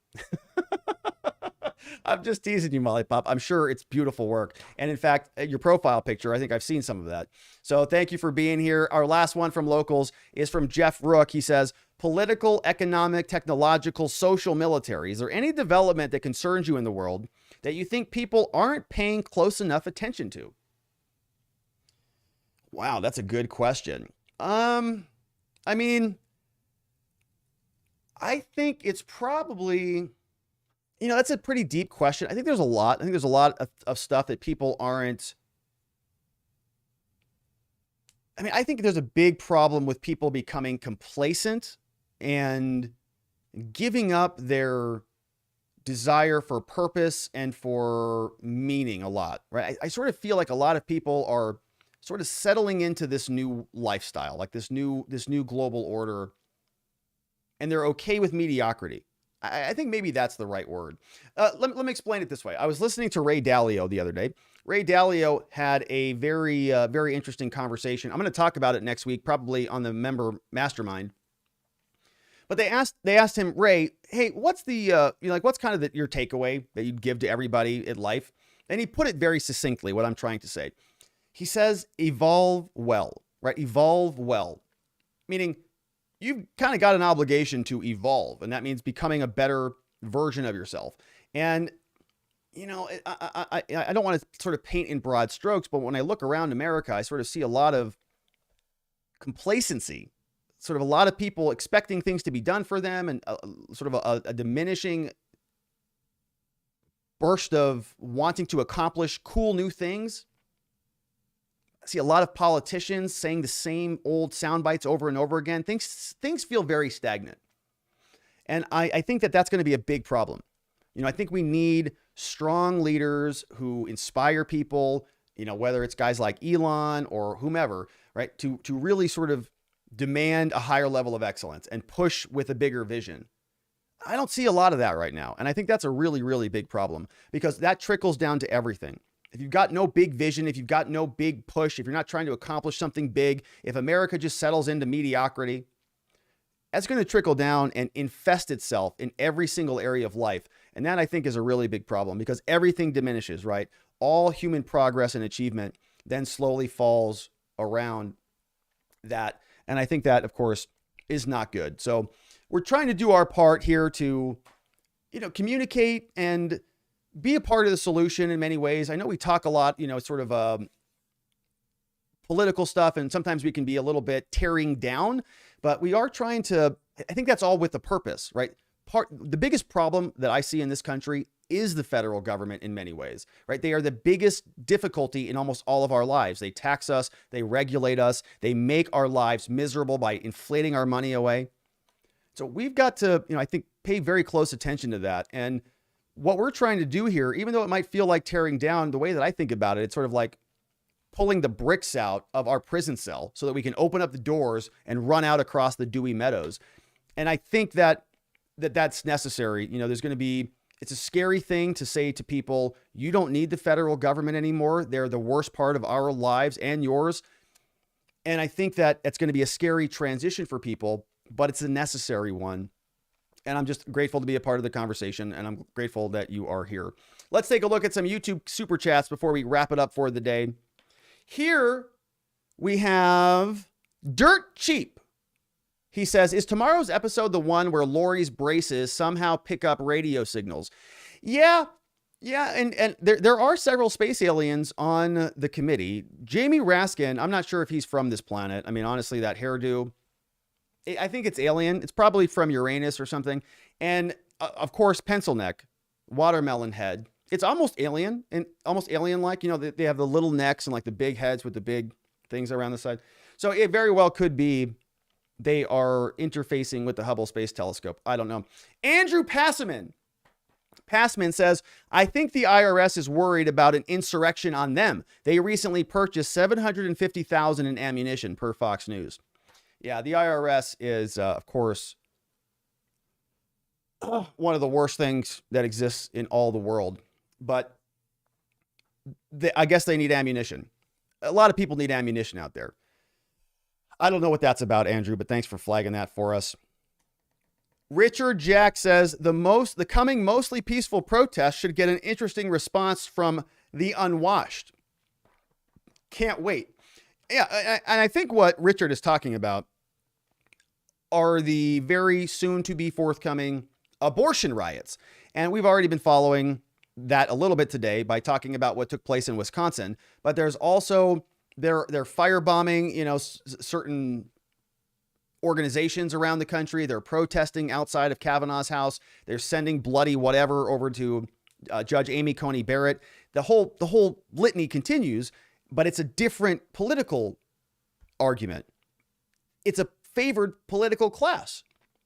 I'm just teasing you, Molly Pop. I'm sure it's beautiful work. And in fact, your profile picture, I think I've seen some of that. So thank you for being here. Our last one from Locals is from Jeff Rook. He says, political, economic, technological, social, military. Is there any development that concerns you in the world that you think people aren't paying close enough attention to? Wow, that's a good question. I think it's probably, that's a pretty deep question. I think there's a lot of stuff that people aren't. I think there's a big problem with people becoming complacent and giving up their desire for purpose and for meaning a lot, right? I sort of feel like a lot of people are sort of settling into this new lifestyle, like this new global order, and they're okay with mediocrity. I think maybe that's the right word. Let me explain it this way. I was listening to Ray Dalio the other day. Ray Dalio had a very, very interesting conversation. I'm going to talk about it next week, probably on the member mastermind. But they asked him, Ray, hey, what's the, what's kind of your takeaway that you'd give to everybody in life? And he put it very succinctly, what I'm trying to say. He says, evolve well, right? Evolve well, meaning you've kind of got an obligation to evolve. And that means becoming a better version of yourself. And, I don't want to sort of paint in broad strokes, but when I look around America, I sort of see a lot of complacency, sort of a lot of people expecting things to be done for them, and sort of a diminishing burst of wanting to accomplish cool new things. I see a lot of politicians saying the same old sound bites over and over again. Things feel very stagnant. And I think that that's going to be a big problem. I think we need strong leaders who inspire people, whether it's guys like Elon or whomever, right? To really sort of demand a higher level of excellence and push with a bigger vision. I don't see a lot of that right now. And I think that's a really, really big problem because that trickles down to everything. If you've got no big vision, if you've got no big push, if you're not trying to accomplish something big, if America just settles into mediocrity, that's going to trickle down and infest itself in every single area of life. And that I think is a really big problem because everything diminishes, right? All human progress and achievement then slowly falls around that. And I think that, of course, is not good. So we're trying to do our part here to, communicate and be a part of the solution in many ways. I know we talk a lot, sort of political stuff, and sometimes we can be a little bit tearing down, but we are trying to, I think that's all with the purpose, right? The biggest problem that I see in this country is the federal government in many ways, right? They are the biggest difficulty in almost all of our lives. They tax us, they regulate us, they make our lives miserable by inflating our money away. So we've got to, I think, pay very close attention to that. And what we're trying to do here, even though it might feel like tearing down, the way that I think about it, it's sort of like pulling the bricks out of our prison cell so that we can open up the doors and run out across the dewy meadows. And I think that's necessary. There's going to be, it's a scary thing to say to people, you don't need the federal government anymore. They're the worst part of our lives and yours. And I think that it's going to be a scary transition for people, but it's a necessary one. And I'm just grateful to be a part of the conversation, and I'm grateful that you are here. Let's take a look at some YouTube super chats before we wrap it up for the day. Here we have Dirt Cheap. He says, is tomorrow's episode the one where Lori's braces somehow pick up radio signals? Yeah. And there are several space aliens on the committee. Jamie Raskin, I'm not sure if he's from this planet. I mean, honestly, that hairdo, I think it's alien. It's probably from Uranus or something. And of course, pencil neck, watermelon head. It's almost alien and almost alien-like. They have the little necks and like the big heads with the big things around the side. So it very well could be they are interfacing with the Hubble Space Telescope. I don't know. Andrew Passman says, I think the IRS is worried about an insurrection on them. They recently purchased $750,000 in ammunition per Fox News. Yeah, the IRS is, of course, one of the worst things that exists in all the world. But I guess they need ammunition. A lot of people need ammunition out there. I don't know what that's about, Andrew, but thanks for flagging that for us. Richard Jack says, the coming mostly peaceful protest should get an interesting response from the unwashed. Can't wait. Yeah, and I think what Richard is talking about are the very soon to be forthcoming abortion riots. And we've already been following that a little bit today by talking about what took place in Wisconsin. But there's also, they're firebombing, certain organizations around the country. They're protesting outside of Kavanaugh's house. They're sending bloody whatever over to Judge Amy Coney Barrett. The whole litany continues. But it's a different political argument. It's a favored political class.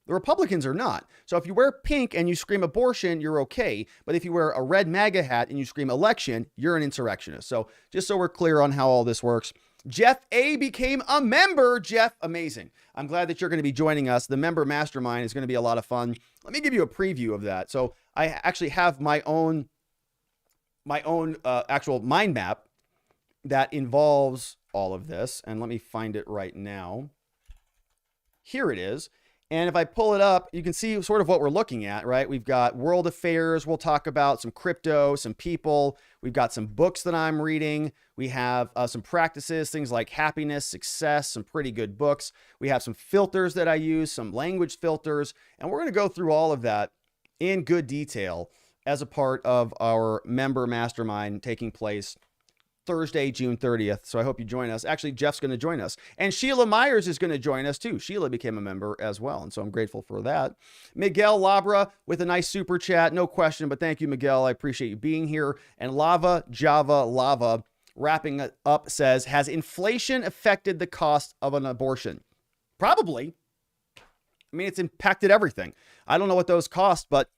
The Republicans are not. So if you wear pink and you scream abortion, you're okay. But if you wear a red MAGA hat and you scream election, you're an insurrectionist. So just so we're clear on how all this works. Jeff A. became a member. Jeff, amazing. I'm glad that you're going to be joining us. The member mastermind is going to be a lot of fun. Let me give you a preview of that. So I actually have my own actual mind map that involves all of this. And let me find it right now. Here it is. And if I pull it up, you can see sort of what we're looking at, right? We've got world affairs. We'll talk about some crypto, some people. We've got some books that I'm reading. We have some practices, things like happiness, success, some pretty good books. We have some filters that I use, some language filters. And we're going to go through all of that in good detail as a part of our member mastermind taking place Thursday, June 30th. So I hope you join us. Actually, Jeff's going to join us. And Sheila Myers is going to join us too. Sheila became a member as well. And so I'm grateful for that. Miguel Labra with a nice super chat. No question, but thank you, Miguel. I appreciate you being here. And Lava Java Lava wrapping it up says, has inflation affected the cost of an abortion? Probably. I mean, it's impacted everything. I don't know what those cost, but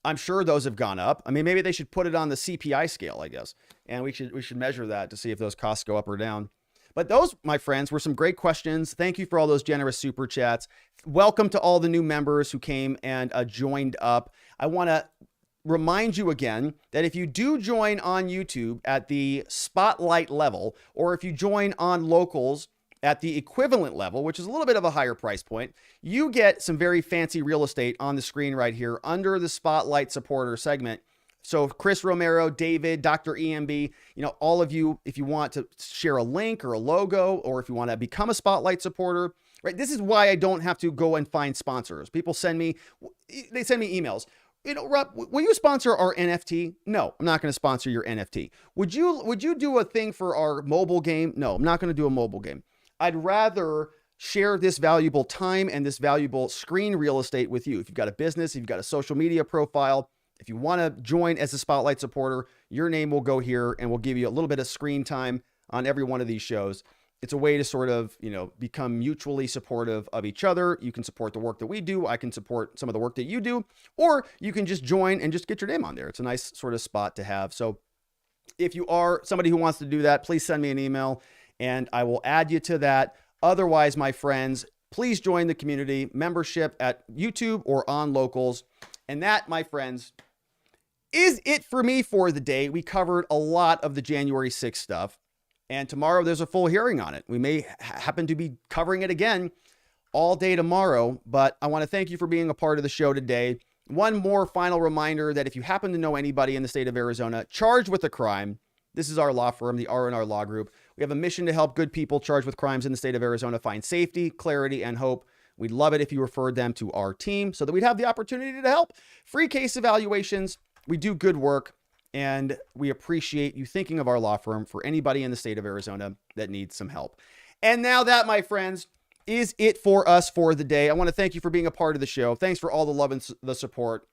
I'm sure those have gone up. I mean, maybe they should put it on the CPI scale, I guess. And we should measure that to see if those costs go up or down. But those, my friends, were some great questions. Thank you for all those generous super chats. Welcome to all the new members who came and joined up. I want to remind you again that if you do join on YouTube at the spotlight level, or if you join on locals at the equivalent level, which is a little bit of a higher price point, you get some very fancy real estate on the screen right here under the Spotlight supporter segment. So Chris Romero, David, Dr. EMB, all of you, if you want to share a link or a logo, or if you want to become a Spotlight supporter, right? This is why I don't have to go and find sponsors. People send me emails. Rob, will you sponsor our NFT? No, I'm not going to sponsor your NFT. Would you do a thing for our mobile game? No, I'm not going to do a mobile game. I'd rather share this valuable time and this valuable screen real estate with you. If you've got a business, if you've got a social media profile, if you want to join as a Spotlight supporter, your name will go here and we'll give you a little bit of screen time on every one of these shows. It's a way to sort of, become mutually supportive of each other. You can support the work that we do. I can support some of the work that you do, or you can just join and just get your name on there. It's a nice sort of spot to have. So if you are somebody who wants to do that, please send me an email and I will add you to that. Otherwise, my friends, please join the community membership at YouTube or on locals. And that, my friends, is it for me for the day. We covered a lot of the January 6th stuff. And tomorrow there's a full hearing on it. We may happen to be covering it again all day tomorrow, but I want to thank you for being a part of the show today. One more final reminder that if you happen to know anybody in the state of Arizona charged with a crime, this is our law firm, the R&R Law Group. We have a mission to help good people charged with crimes in the state of Arizona find safety, clarity, and hope. We'd love it if you referred them to our team so that we'd have the opportunity to help. Free case evaluations. We do good work, and we appreciate you thinking of our law firm for anybody in the state of Arizona that needs some help. And now that, my friends, is it for us for the day. I want to thank you for being a part of the show. Thanks for all the love and the support.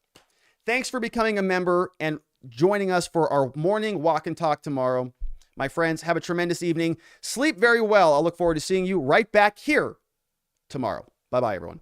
Thanks for becoming a member and joining us for our morning walk and talk tomorrow. My friends, have a tremendous evening. Sleep very well. I'll look forward to seeing you right back here tomorrow. Bye-bye, everyone.